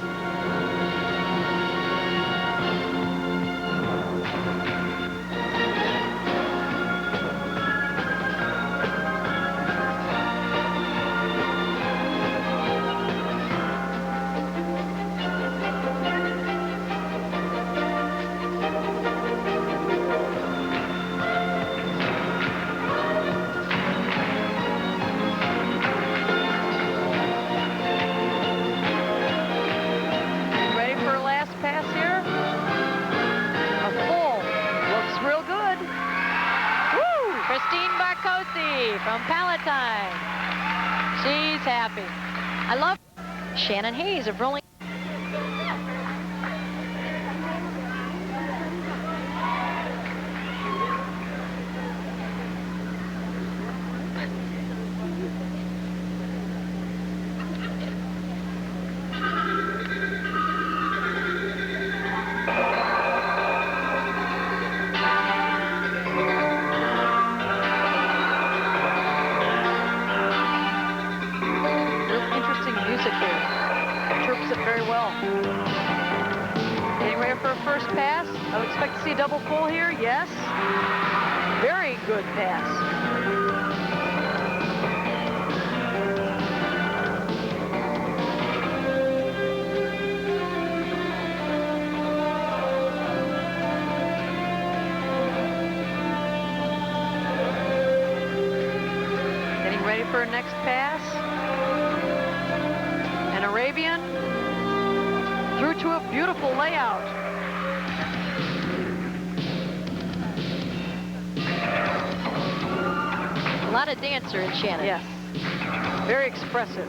From Palatine. She's happy. I love Shannon Hayes of Rolling. Double full here, yes. Very good pass. Getting ready for a next pass. An Arabian through to a beautiful layout. lot of dancer in Shannon. Yes. Very expressive.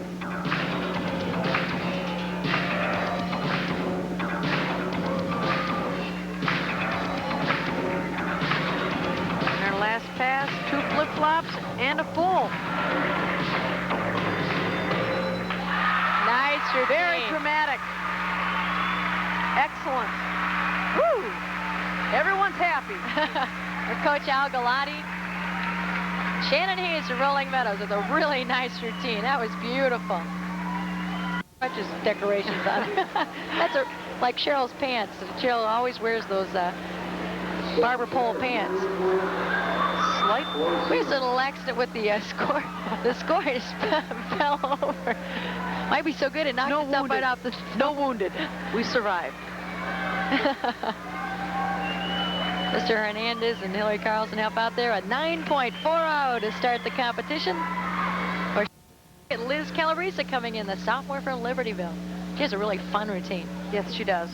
And our last pass, 2 flip-flops and a full. Nice routine. Very dramatic. Excellent. Woo! Everyone's happy. With Coach Al Galati. Shannon Hayes of Rolling Meadows with a really nice routine. That was beautiful. Just decorations on it. That's like Cheryl's pants. Cheryl always wears those barber pole pants. Slight. We had a little accident with the score. The score just fell over. Might be so good it knocked itself right off the... No wounded. We survived. Mr. Hernandez and Hillary Carlson help out there. A 9.40 to start the competition. Liz Calabresa coming in, the sophomore from Libertyville. She has a really fun routine. Yes, she does.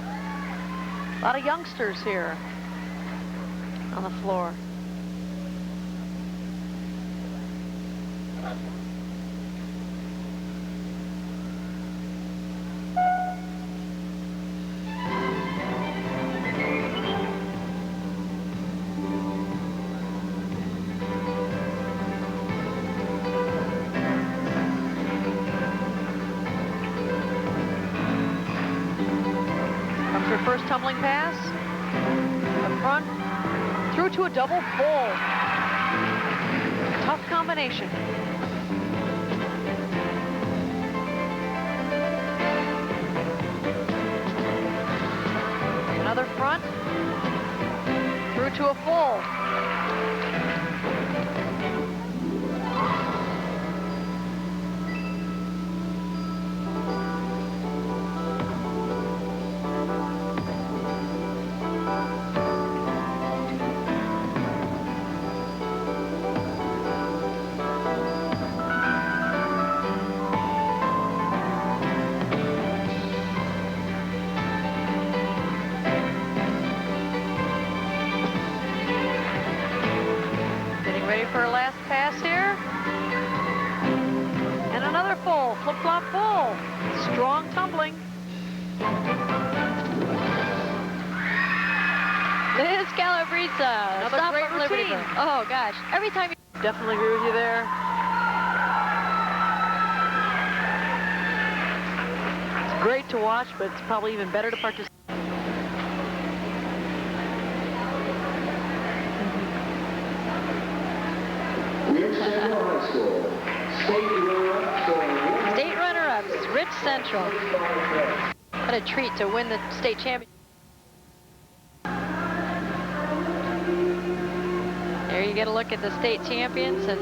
A lot of youngsters here on the floor. First tumbling pass, up front, through to a double full. Tough combination. Another front, through to a full. For her last pass here. And another full, flip-flop full. Strong tumbling. Liz Calabresa. Another great routine. Oh gosh, every time you... Definitely agree with you there. It's great to watch, but it's probably even better to participate. State runner-ups, Rich Central. What a treat to win the state championship. There you get a look at the state champions, and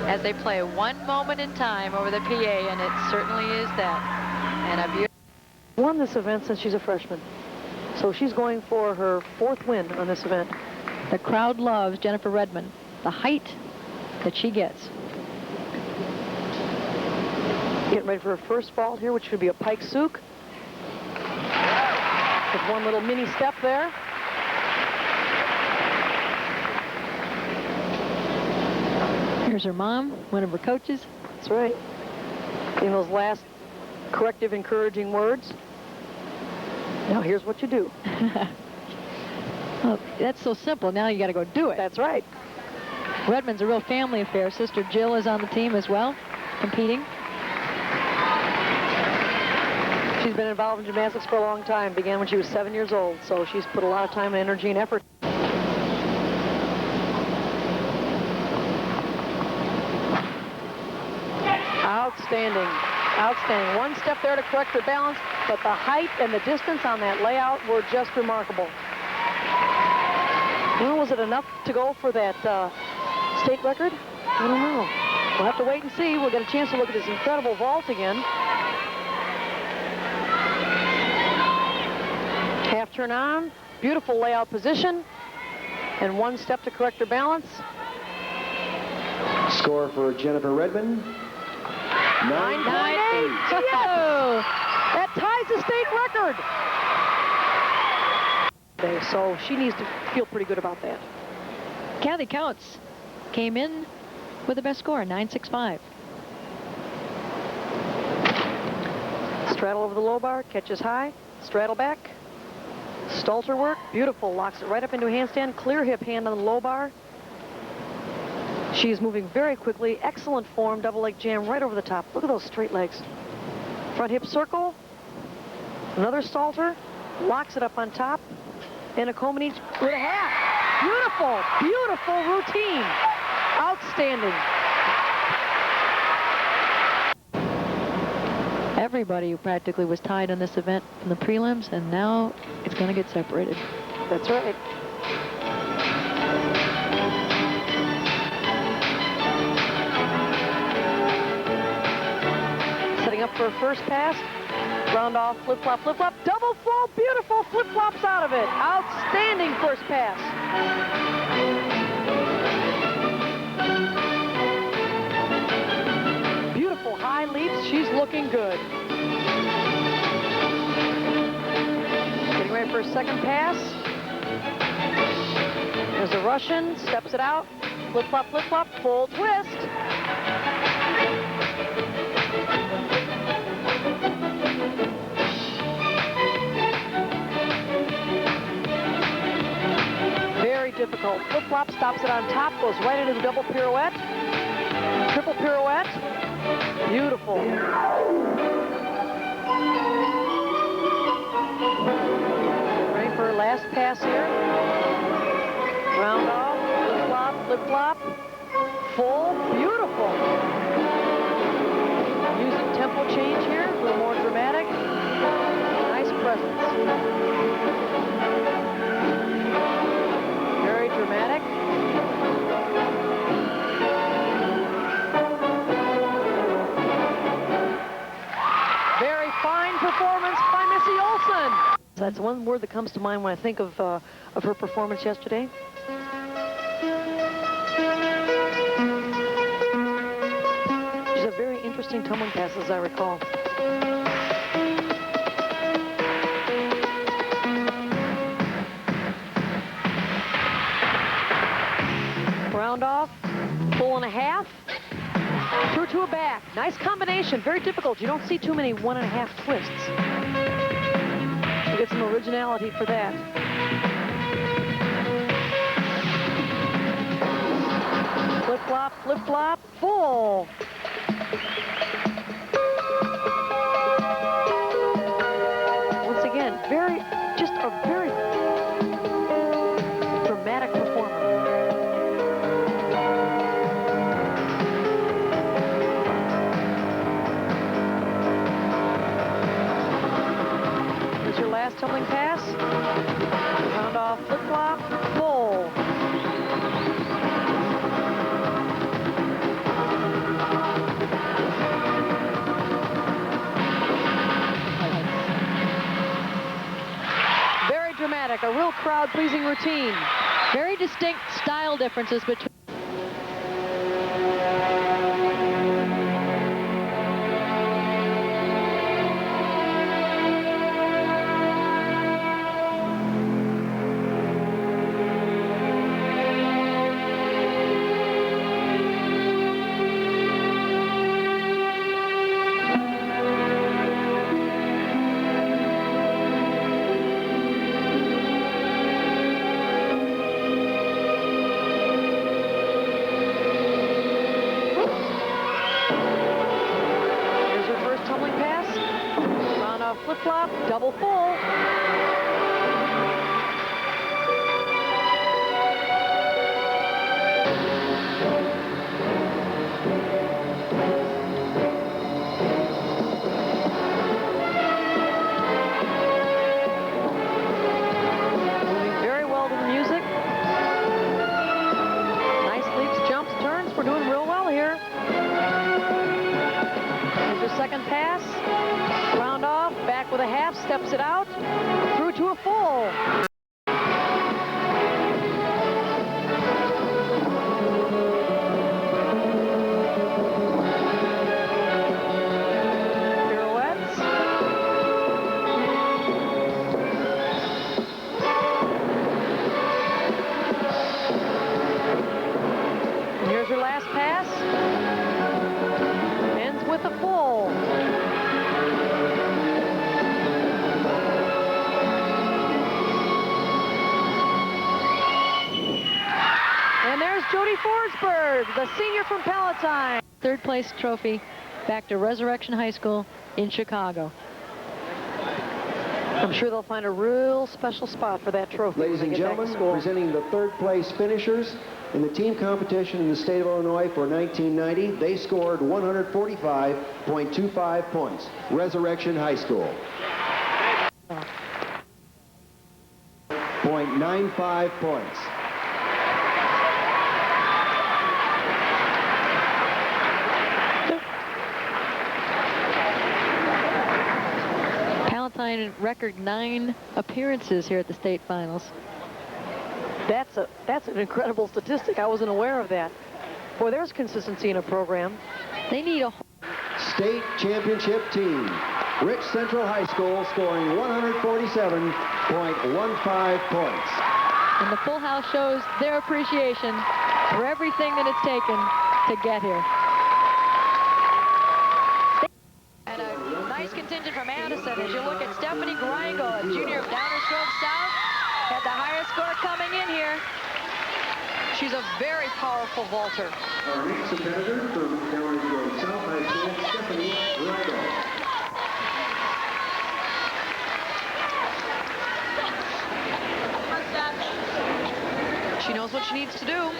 as they play one moment in time over the PA, and it certainly is that. And a beautiful. Won this event since she's a freshman, so she's going for her 4th win on this event. The crowd loves Jennifer Redmond. The height that she gets. Getting ready for her first vault here, which should be a pike souk. With one little mini step there. Here's her mom, one of her coaches. That's right. In those last corrective, encouraging words. Now here's what you do. Oh, that's so simple. Now you got to go do it. That's right. Redmond's a real family affair. Sister Jill is on the team as well, competing. She's been involved in gymnastics for a long time. Began when she was 7 years old, so she's put a lot of time, energy, and effort. Outstanding. Outstanding. One step there to correct her balance, but the height and the distance on that layout were just remarkable. Well, was it enough to go for that state record? I don't know. We'll have to wait and see. We'll get a chance to look at this incredible vault again. Half turn on, beautiful layout position, and one step to correct her balance. Score for Jennifer Redmond, 9.8. Yes! That ties the state record. So she needs to feel pretty good about that. Kathy Counts came in with the best score, 9.65. Straddle over the low bar, catches high, straddle back. Stalter work, beautiful, locks it right up into a handstand, clear hip hand on the low bar. She is moving very quickly, excellent form, double leg jam right over the top. Look at those straight legs. Front hip circle, another Stalter, locks it up on top, and a Comaneci with a half. Beautiful, beautiful routine. Outstanding. Everybody practically was tied on this event from the prelims, and now it's going to get separated. That's right. Setting up for a first pass. Round off, flip-flop, flip-flop, double flow, beautiful flip-flops out of it. Outstanding first pass. Beautiful high leaps, she's looking good. Getting ready for a second pass. There's a Russian, steps it out, flip-flop, flip-flop, full twist. Difficult. Flip-flop, stops it on top, goes right into the double pirouette. Triple pirouette. Beautiful. Ready for her last pass here. Round off, flip-flop, flip-flop. Full, beautiful. Using tempo change here, a little more dramatic. Nice presence. Dramatic. Very fine performance by Missy Olsen. That's one word that comes to mind when I think of her performance yesterday. She's a very interesting tumbling pass, as I recall. Round off, full and a half, through to a back. Nice combination, very difficult. You don't see too many 1.5 twists. You get some originality for that. Flip-flop, flip-flop, full. Once again, just a very dramatic performance. Last tumbling pass. Round off, flip-flop, full. Very dramatic, a real crowd-pleasing routine. Very distinct style differences between flip-flop, double full. Moving very well to the music. Nice leaps, jumps, turns. We're doing real well here. Here's the second pass. Round off, back with a half, steps it out, through to a full. Pirouettes. a full. And there's Jody Forsberg, the senior from Palatine. Third place trophy back to Resurrection High School in Chicago. I'm sure they'll find a real special spot for that trophy. Ladies and gentlemen, presenting the third place finishers in the team competition in the state of Illinois for 1990. They scored 145.25 points. Resurrection High School. 0.95 points. Palatine record 9 appearances here at the state finals. That's an incredible statistic. I wasn't aware of that. Boy, there's consistency in a program. They need a state championship team. Rich Central High School scoring 147.15 points. And the full house shows their appreciation for everything that it's taken to get here. And a nice contingent from Addison as you look at Stephanie Gringo, a junior of Downersgrove South, had the highest score coming in here. She's a very powerful vaulter. Our next competitor from Downersgrove South High School, Stephanie Gringo. She knows what she needs to do.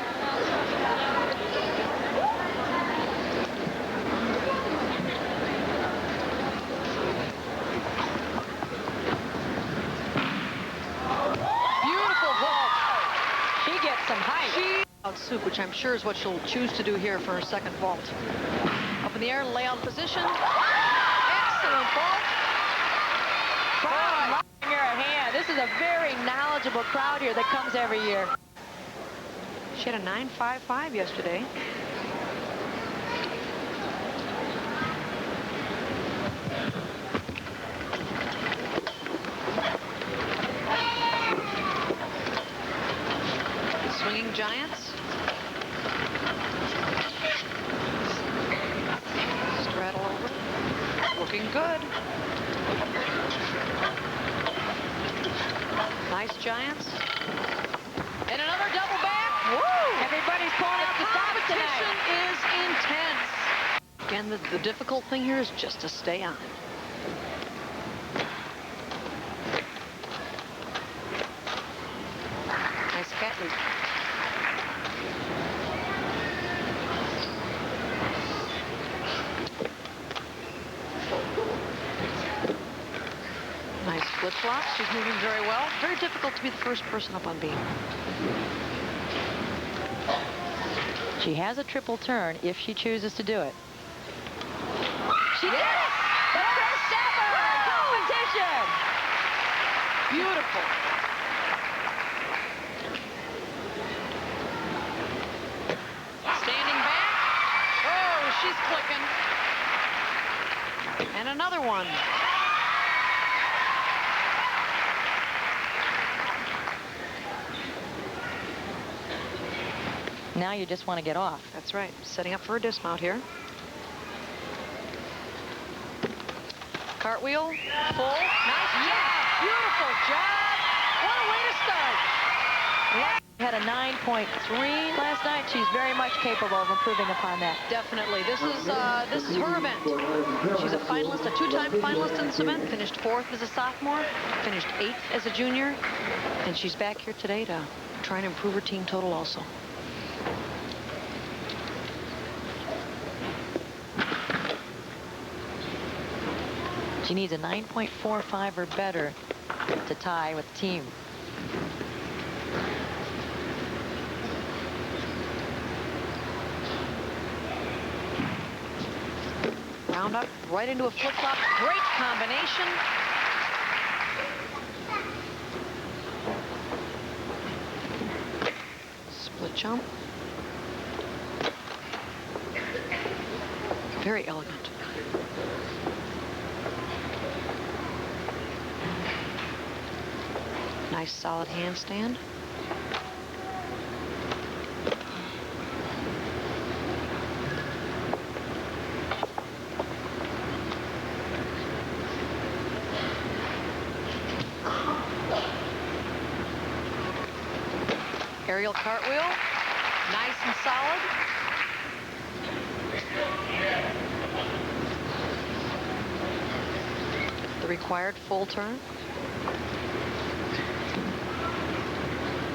Some height. Out soup, which I'm sure is what she'll choose to do here for her second vault. Up in the air, lay on position. Excellent vault. Crowd lifting her a hand. This is a very knowledgeable crowd here that comes every year. She had a 9.55 yesterday. Swinging Giants. Straddle over. Looking good. Nice Giants. And another double back. Woo! Everybody's pulling out the stops tonight. The competition is intense. Again, the difficult thing here is just to stay on. Nice cat loop. Nice flip-flop. She's moving very well. Very difficult to be the first person up on beam. She has a triple turn if she chooses to do it. She did it! The first ever competition! Beautiful. Standing back. Oh, she's clicking. And another one. Now you just want to get off. That's right. Setting up for a dismount here. Cartwheel. Full. Nice job. Beautiful job. What a way to start. Had a 9.3 last night. She's very much capable of improving upon that. Definitely. This is her event. She's a finalist, a two-time finalist in this event. Finished 4th as a sophomore. Finished 8th as a junior. And she's back here today to try and improve her team total also. She needs a 9.45 or better to tie with the team. Round up, right into a flip-flop. Great combination. Split jump. Very elegant. Nice solid handstand. Aerial cartwheel. Nice and solid. The required full turn.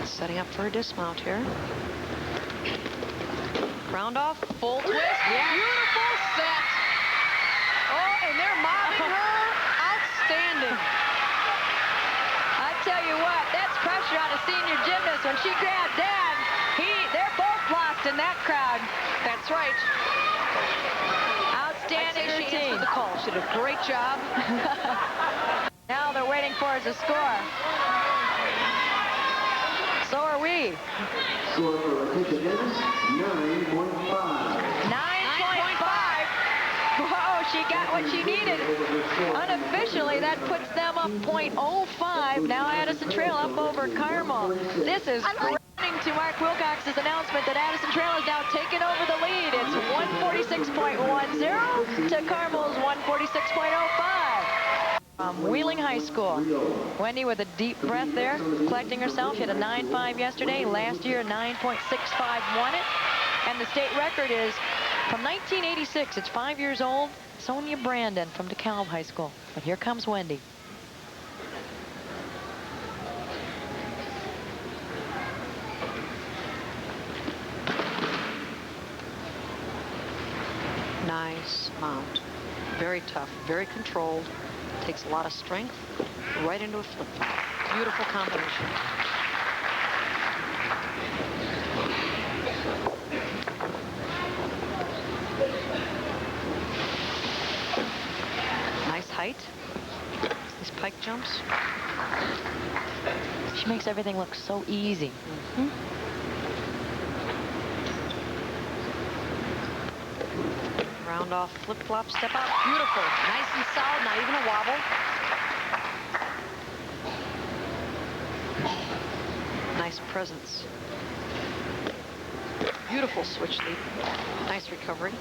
Setting up for a dismount here. Round off, full twist. Yeah. Beautiful set. Oh, and they're mobbing her. Outstanding. I tell you what, that's pressure on a senior gymnast. When she grabbed Dad, they're both lost in that crowd. That's right. Outstanding I'd say she routine. answered the call. She did a great job. Now they're waiting for us to score. So are we. Score for Letitia Dennis, 9.5. 9.5. Whoa, she got what she needed. Unofficially, that puts them up .05. Now Addison Trail up over Carmel. This is great. To Mark Wilcox's announcement that Addison Trail has now taken over the lead. It's 146.10 to Carmel's 146.05. From Wheeling High School. Wendy with a deep breath there, collecting herself. She had a 9.5 yesterday. Last year, 9.65 won it. And the state record is from 1986. It's 5 years old. Sonia Brandon from DeKalb High School. But here comes Wendy. Nice mount. Very tough, very controlled. Takes a lot of strength. Right into a flip-flop. Beautiful combination. Nice height. These pike jumps. She makes everything look so easy. Round off, flip-flop, step out. Beautiful. Nice and solid, not even a wobble. Nice presence. Beautiful switch leap. Nice recovery.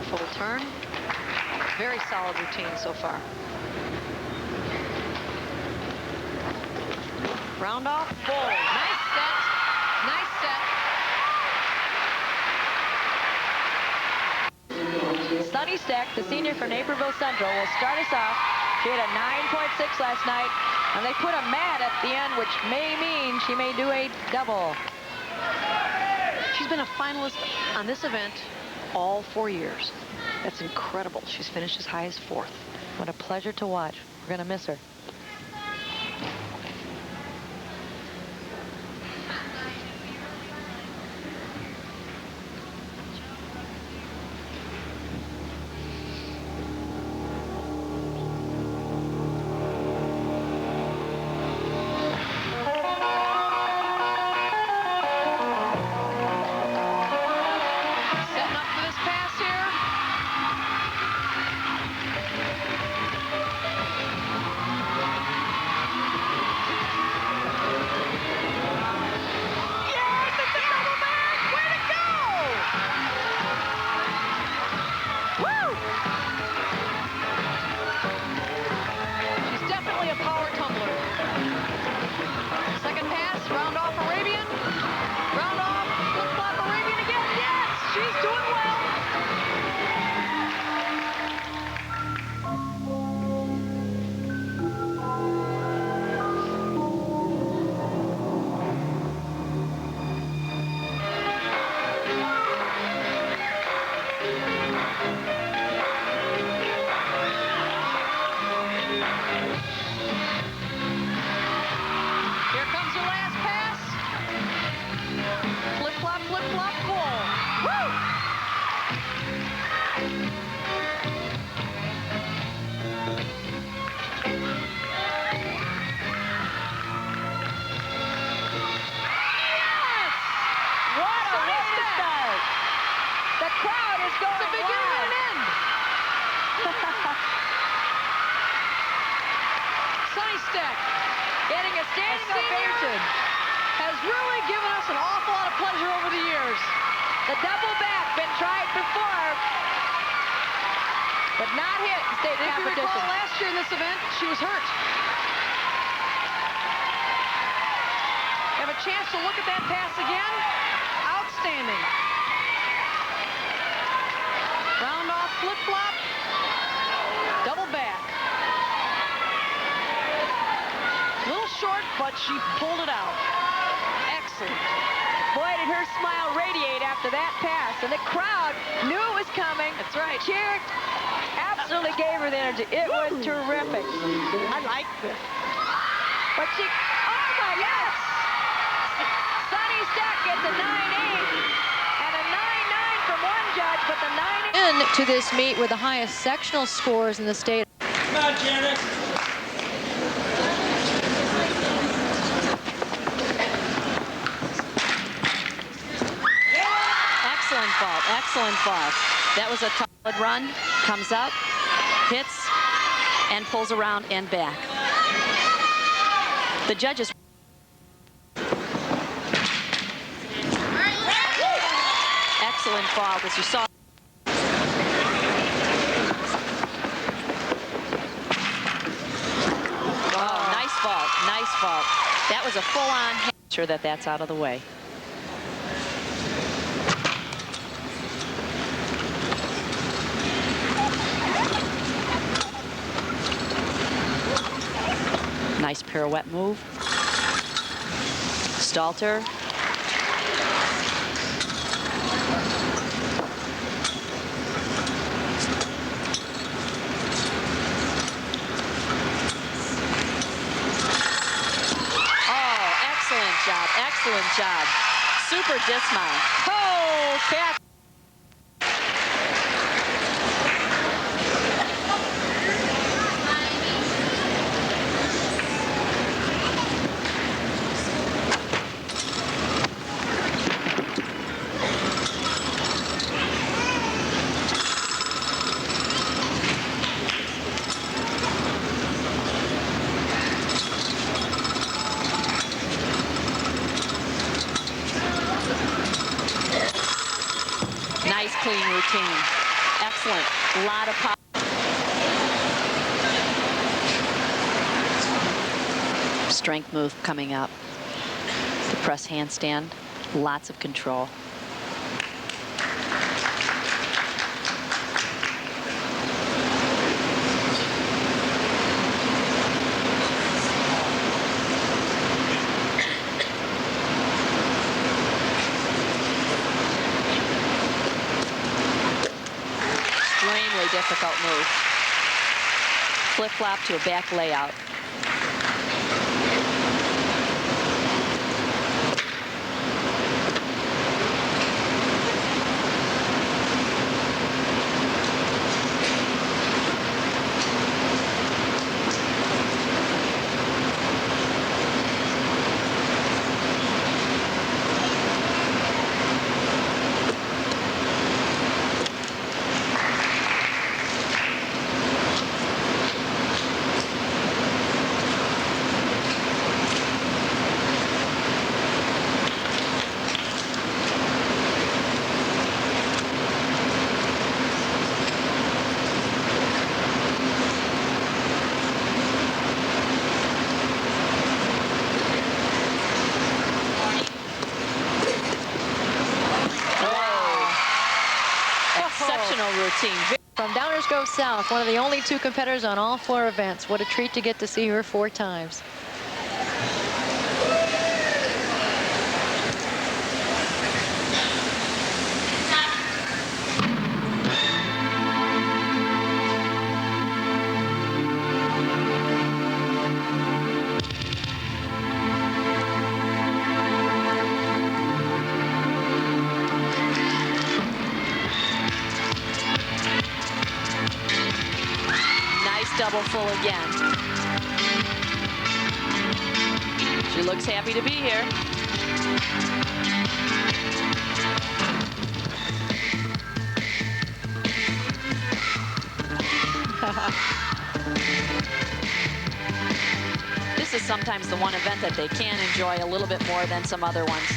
Full turn. Very solid routine so far. Round off, full. Nice set. Nice set. Sunny Stack, the senior from Naperville Central, will start us off. She had a 9.6 last night, and they put a mat at the end, which may mean she may do a double. She's been a finalist on this event all 4 years. That's incredible. She's finished as high as 4th. What a pleasure to watch. We're going to miss her. Setting up for this pass here. Yes, it's a double back. Way to go! Woo! She's definitely a power tumbler. Second pass, round off Arabian. Round off, flip-flop Arabian again. Yes, she's doing well. Here comes her last pass. Flip-flop, flip-flop, full. Woo! Yes! What a way to start. The crowd is going It's a beginning and an end. Sunny Stack. Getting a standing ovation. has really given us an awful lot of pleasure over the years. The double back, been tried before, but not hit in state If you competition. recall last year in this event, she was hurt. Have a chance to look at that pass again. Outstanding. Round off flip-flop. Double back. A little short, but she pulled it out. Excellent. Boy, did her smile radiate after that pass, and the crowd knew it was coming. That's right. Cheered, absolutely gave her the energy. It was terrific. I like this. But she, oh my yes! Sunny Stack gets a 9-8 and a 9-9 from one judge, but the 9 To this meet with the highest sectional scores in the state. Come on, Janet. Excellent fault, excellent fault. That was a solid run, comes up, hits, and pulls around and back. The judges. Excellent fault, as you saw. Oh, nice fault, nice fault. That was a full-on. Sure that that's out of the way. Nice pirouette move. Stalter. Excellent job. Super dismount. Oh, cat. Clean routine. Excellent. A lot of pop. Strength move coming up. The press handstand. Lots of control. Difficult move. Flip-flop to a back layout. Routine. From Downers Grove South, one of the only two competitors on all 4 events. What a treat to get to see her 4 times. Double full again. She looks happy to be here. This is sometimes the one event that they can enjoy a little bit more than some other ones.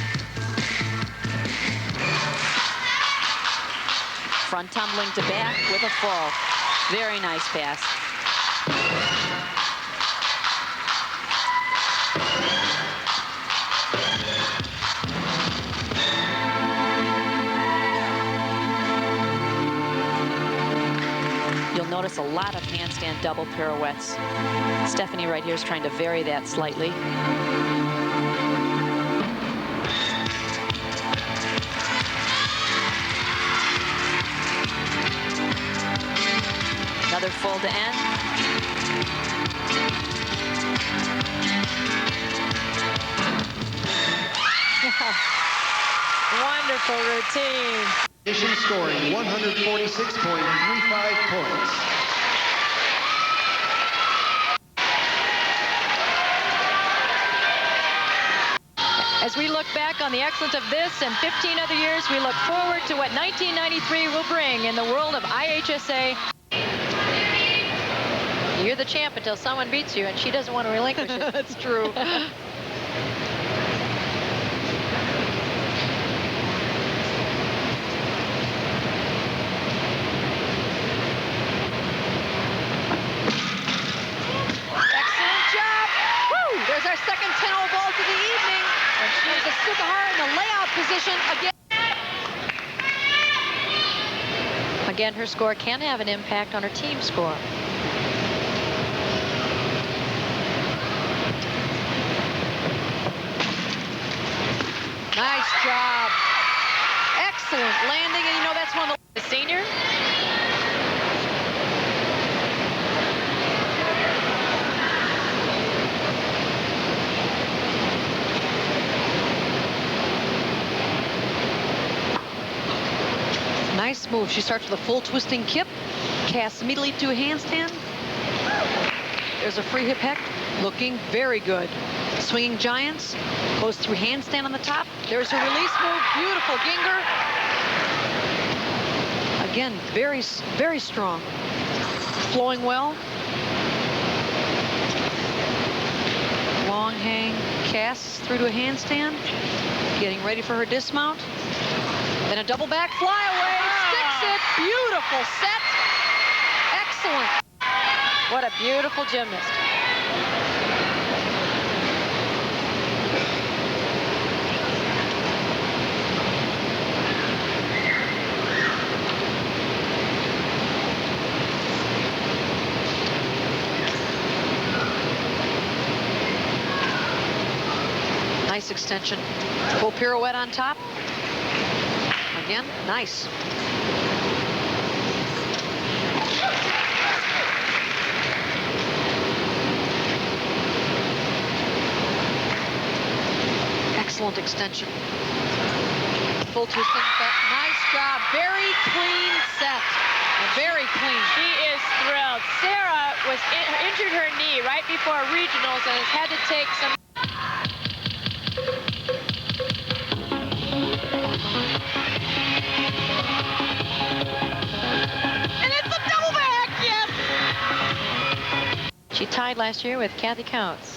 Front tumbling to back with a full. Very nice pass. You'll notice a lot of handstand double pirouettes. Stephanie right here is trying to vary that slightly. Another full to end. Wonderful routine. Addition scoring 146.35 points. As we look back on the excellence of this and 15 other years, we look forward to what 1993 will bring in the world of IHSA. You're the champ until someone beats you, and she doesn't want to relinquish it. That's true. Excellent job. Woo! There's our second 10-0 ball to the evening. And she is a Sukahara in the layout position again. Again, her score can have an impact on her team score. Nice job. Excellent landing, and you know that's one of the senior. Nice move. She starts with a full twisting kip, casts immediately to a handstand. There's a free hip heck, looking very good. Swinging giants, goes through handstand on the top. There's a release move, beautiful Ginger. Again, very, very strong. Flowing well. Long hang, casts through to a handstand. Getting ready for her dismount. Then a double back flyaway, sticks it, beautiful set. Excellent. What a beautiful gymnast. Nice extension. Full pirouette on top. Again, nice. Excellent extension. Full twisting. Nice job. Very clean set. Very clean. She is thrilled. Sarah was injured her knee right before regionals and has had to take some. And it's a double back, yes! She tied last year with Kathy Counts.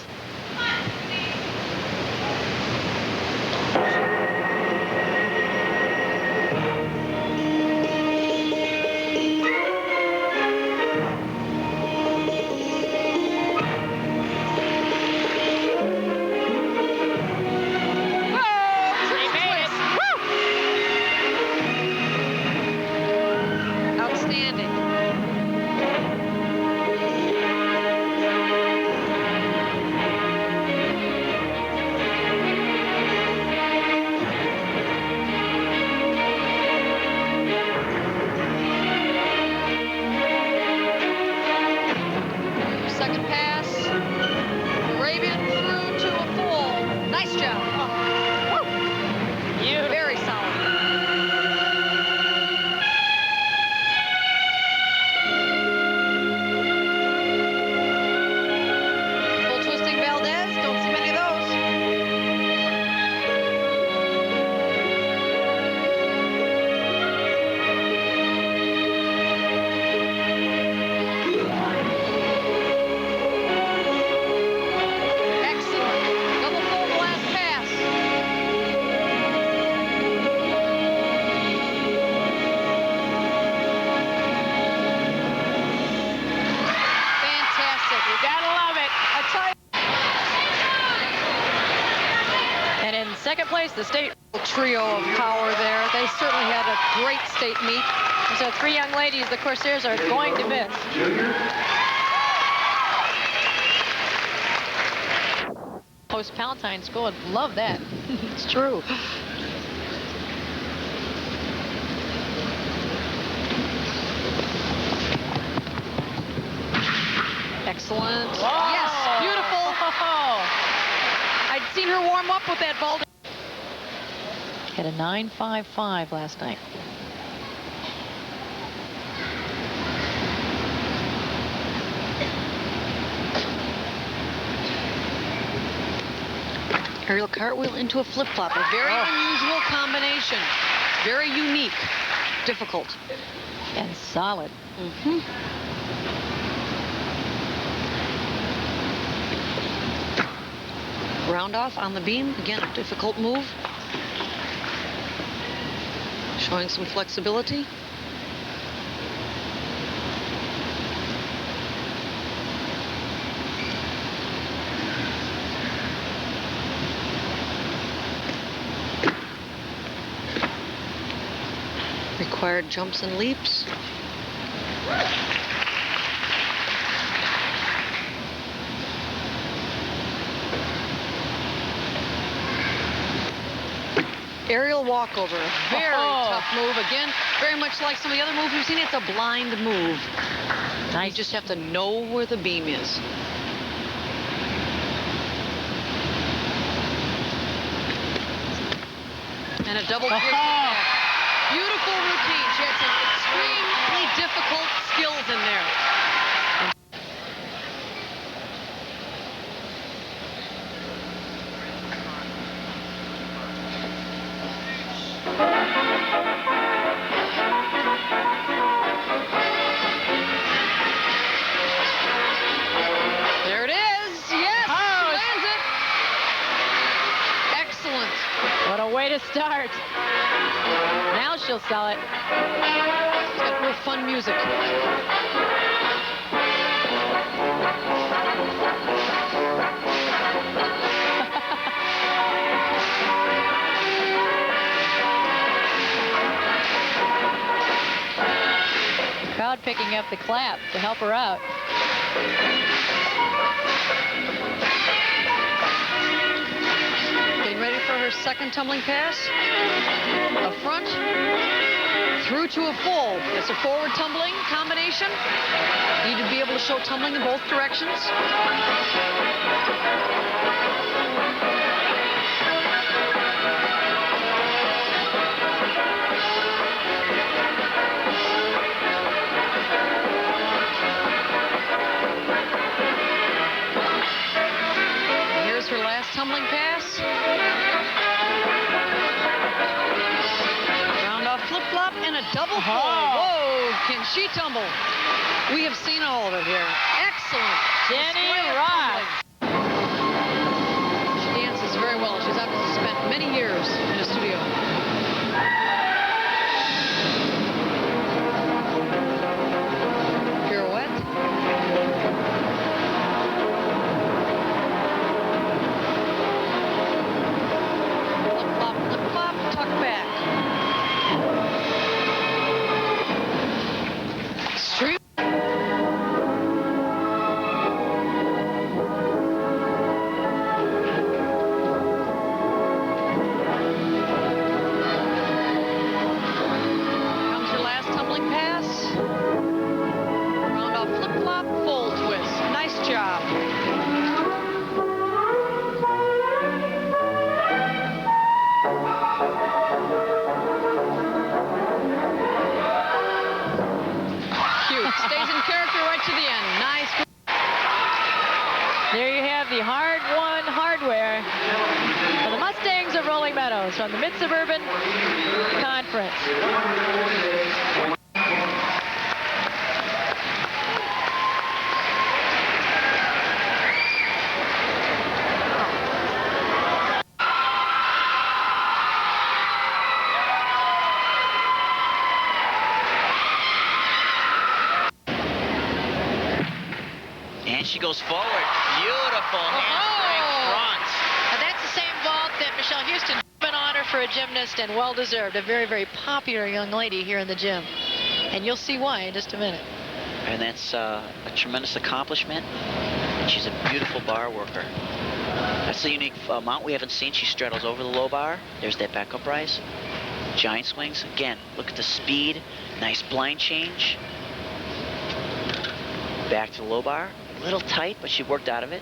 second place, the state trio of power there. They certainly had a great state meet. So 3 young ladies the Corsairs are going to miss. Post-Palatine School would love that. It's true. Excellent. Whoa. Yes, beautiful. I'd seen her warm up with that ball. Had a 9.55 last night. Aerial cartwheel into a flip-flop. A very unusual combination. Very unique. Difficult. And solid. Mm-hmm. Round off on the beam. Again, a difficult move. Showing some flexibility. Required jumps and leaps. Aerial walkover, a very tough move. Again, very much like some of the other moves we've seen. It's a blind move. Nice. You just have to know where the beam is. And a double kick back. Beautiful routine. She had some extremely difficult skills in there. There it is. Yes, she lands it. Excellent. What a way to start. Now she'll sell it. It's got real fun music. Crowd picking up the clap to help her out. Getting ready for her second tumbling pass. A front, through to a full. It's a forward tumbling combination. Need to be able to show tumbling in both directions. Here's her last tumbling pass. Flip-flop and a double full. Whoa, can she tumble? We have seen all of it here. Excellent. Jenny Ross. She dances very well. She's obviously spent many years in a studio. Pirouette. Flip-flop, flip-flop, tuck back. Extreme. Comes her last tumbling pass. Round off flip-flop, full twist. Nice job. Cute. Stays in character right to the end. Nice. There you have the hard-won hardware for the Mustangs of Rolling Meadows from the Mid-Suburban Conference. And she goes forward. Beautiful handspring front. That's the same vault that Michelle Houston for a gymnast and well-deserved. A very, very popular young lady here in the gym. And you'll see why in just a minute. And that's a tremendous accomplishment. She's a beautiful bar worker. That's the unique mount we haven't seen. She straddles over the low bar. There's that back up rise. Giant swings. Again, look at the speed. Nice blind change. Back to the low bar. A little tight, but she worked out of it.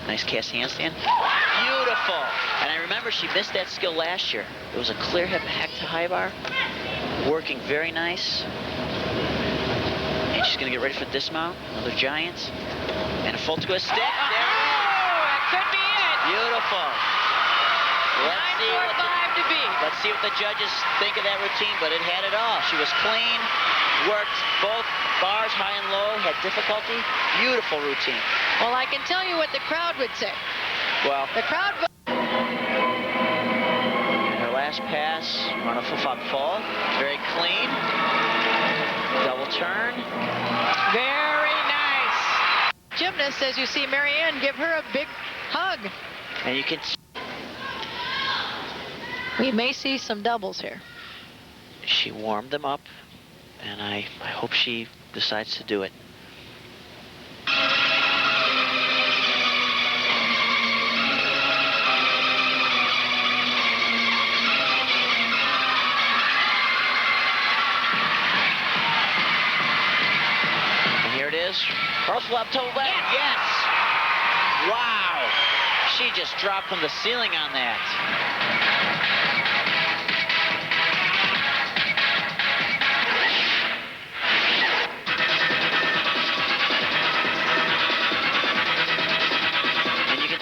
Nice cast handstand. Beautiful. And I remember she missed that skill last year. It was a clear hip hack to high bar. Working very nice. And she's going to get ready for dismount. Another giant. And a full twist stick. There it is. That could be it. Beautiful. Let's see what the judges think of that routine, but it had it all. She was clean, worked both bars, high and low, had difficulty. Beautiful routine. Well, I can tell you what the crowd would say. Well, the crowd. Her last pass, run a full fall, very clean. Double turn. Very nice. Gymnast, as you see Marianne give her a big hug. And you can. We may see some doubles here. She warmed them up, and I hope she decides to do it. And here it is. Cross flop toe back. Yes! Wow! She just dropped from the ceiling on that.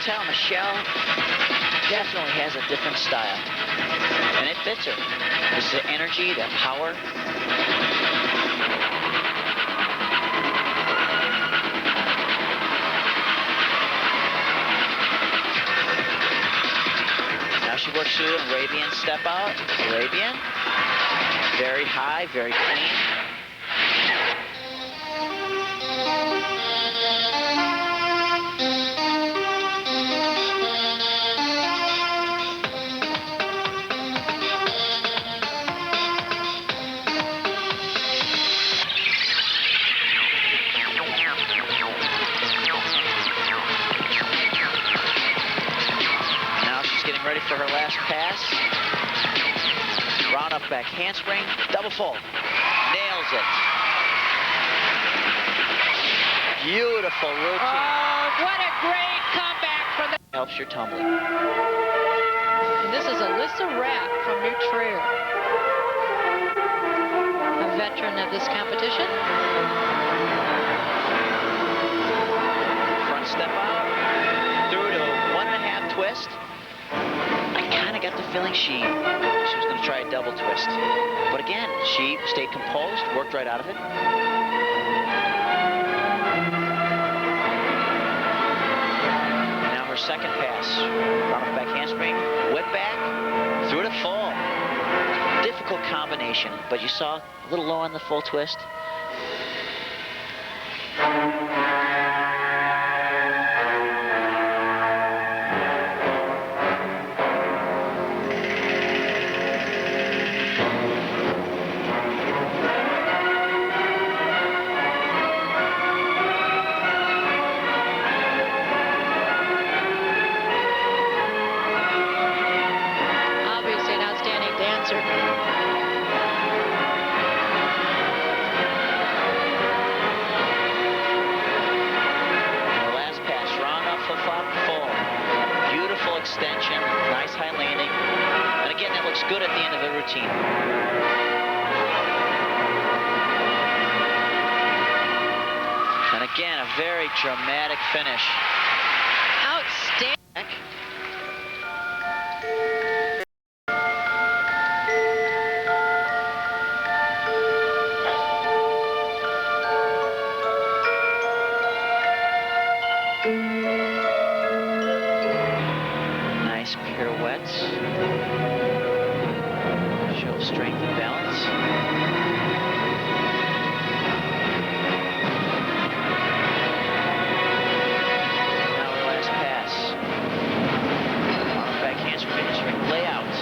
Tell Michelle definitely has a different style, and it fits her. This is the energy, that power. Now she works through an Arabian step out. Arabian, very high, very clean. Ready for her last pass. Round up back handspring, double full. Nails it. Beautiful routine. Oh, what a great comeback from the... Helps your tumbling. And this is Alyssa Rapp from New Trier, a veteran of this competition. Front step out, through to 1.5 twist. I kind of got the feeling she was going to try a double twist. But again, she stayed composed, worked right out of it. Now her second pass. Round off back handspring, whip back, through to full. Difficult combination, but you saw a little low on the full twist. Extension, nice high landing, and again that looks good at the end of the routine. And again a very dramatic finish. Outstanding. Pirouettes. Show strength and balance. Now her last pass. Back handspring, layout.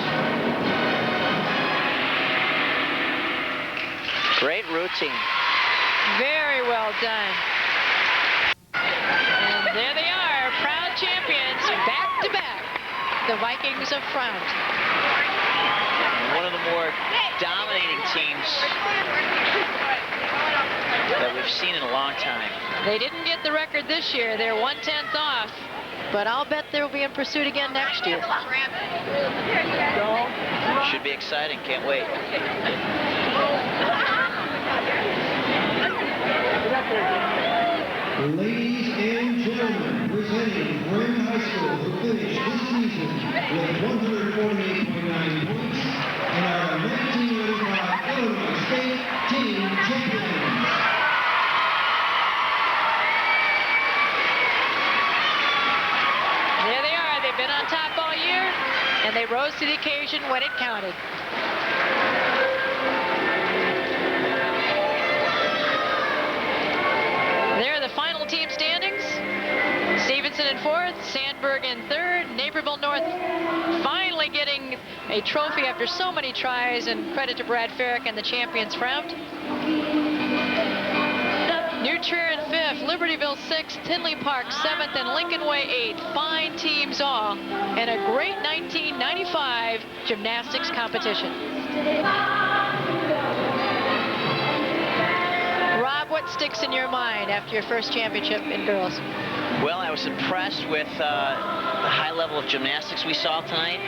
Great routine. Very well done. And there they are, proud champions, back to back. The Vikings of front. One of the more dominating teams that we've seen in a long time. They didn't get the record this year. They're 1/10 off. But I'll bet they'll be in pursuit again next year. Should be exciting. Can't wait. Ladies and gentlemen, presenting Brim High School, who finished this season with 148.9 points and are 1985 Illinois State Team Champions. There they are. They've been on top all year, and they rose to the occasion when it counted. There are the final team standings. Stevenson in 4th, Sandburg in 3rd, Naperville North finally getting a trophy after so many tries, and credit to Brad Farrick and the champions Fremd. New Trier in 5th, Libertyville 6th, Tinley Park 7th, and Lincoln Way 8th. Fine teams all, and a great 1995 gymnastics competition. Rob, what sticks in your mind after your first championship in girls? Well, I was impressed with the high level of gymnastics we saw tonight,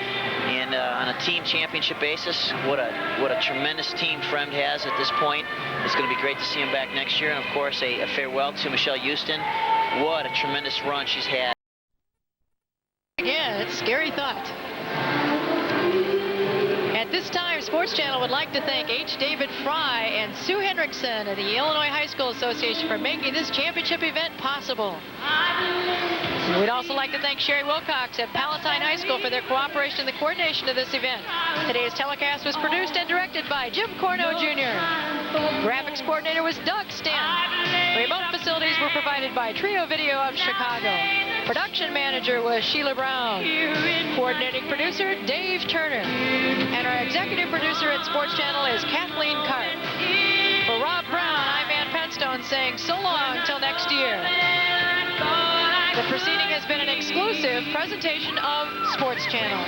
and on a team championship basis, what a tremendous team Fremd has at this point. It's going to be great to see him back next year, and of course a farewell to Michelle Houston. What a tremendous run she's had. Yeah, it's a scary thought. At this time, Sports Channel would like to thank H. David Fry and Sue Hendrickson of the Illinois High School Association for making this championship event possible. We'd also like to thank Sherry Wilcox at Palatine High School for their cooperation in the coordination of this event. Today's telecast was produced and directed by Jim Corno Jr. Graphics coordinator was Doug Stanton. Remote facilities were provided by Trio Video of Chicago. Production manager was Sheila Brown. Coordinating producer, Dave Turner. And our executive producer at Sports Channel is Kathleen Karp. For Rob Brown, I'm Ann Penstone saying so long until next year. The proceeding has been an exclusive presentation of Sports Channel.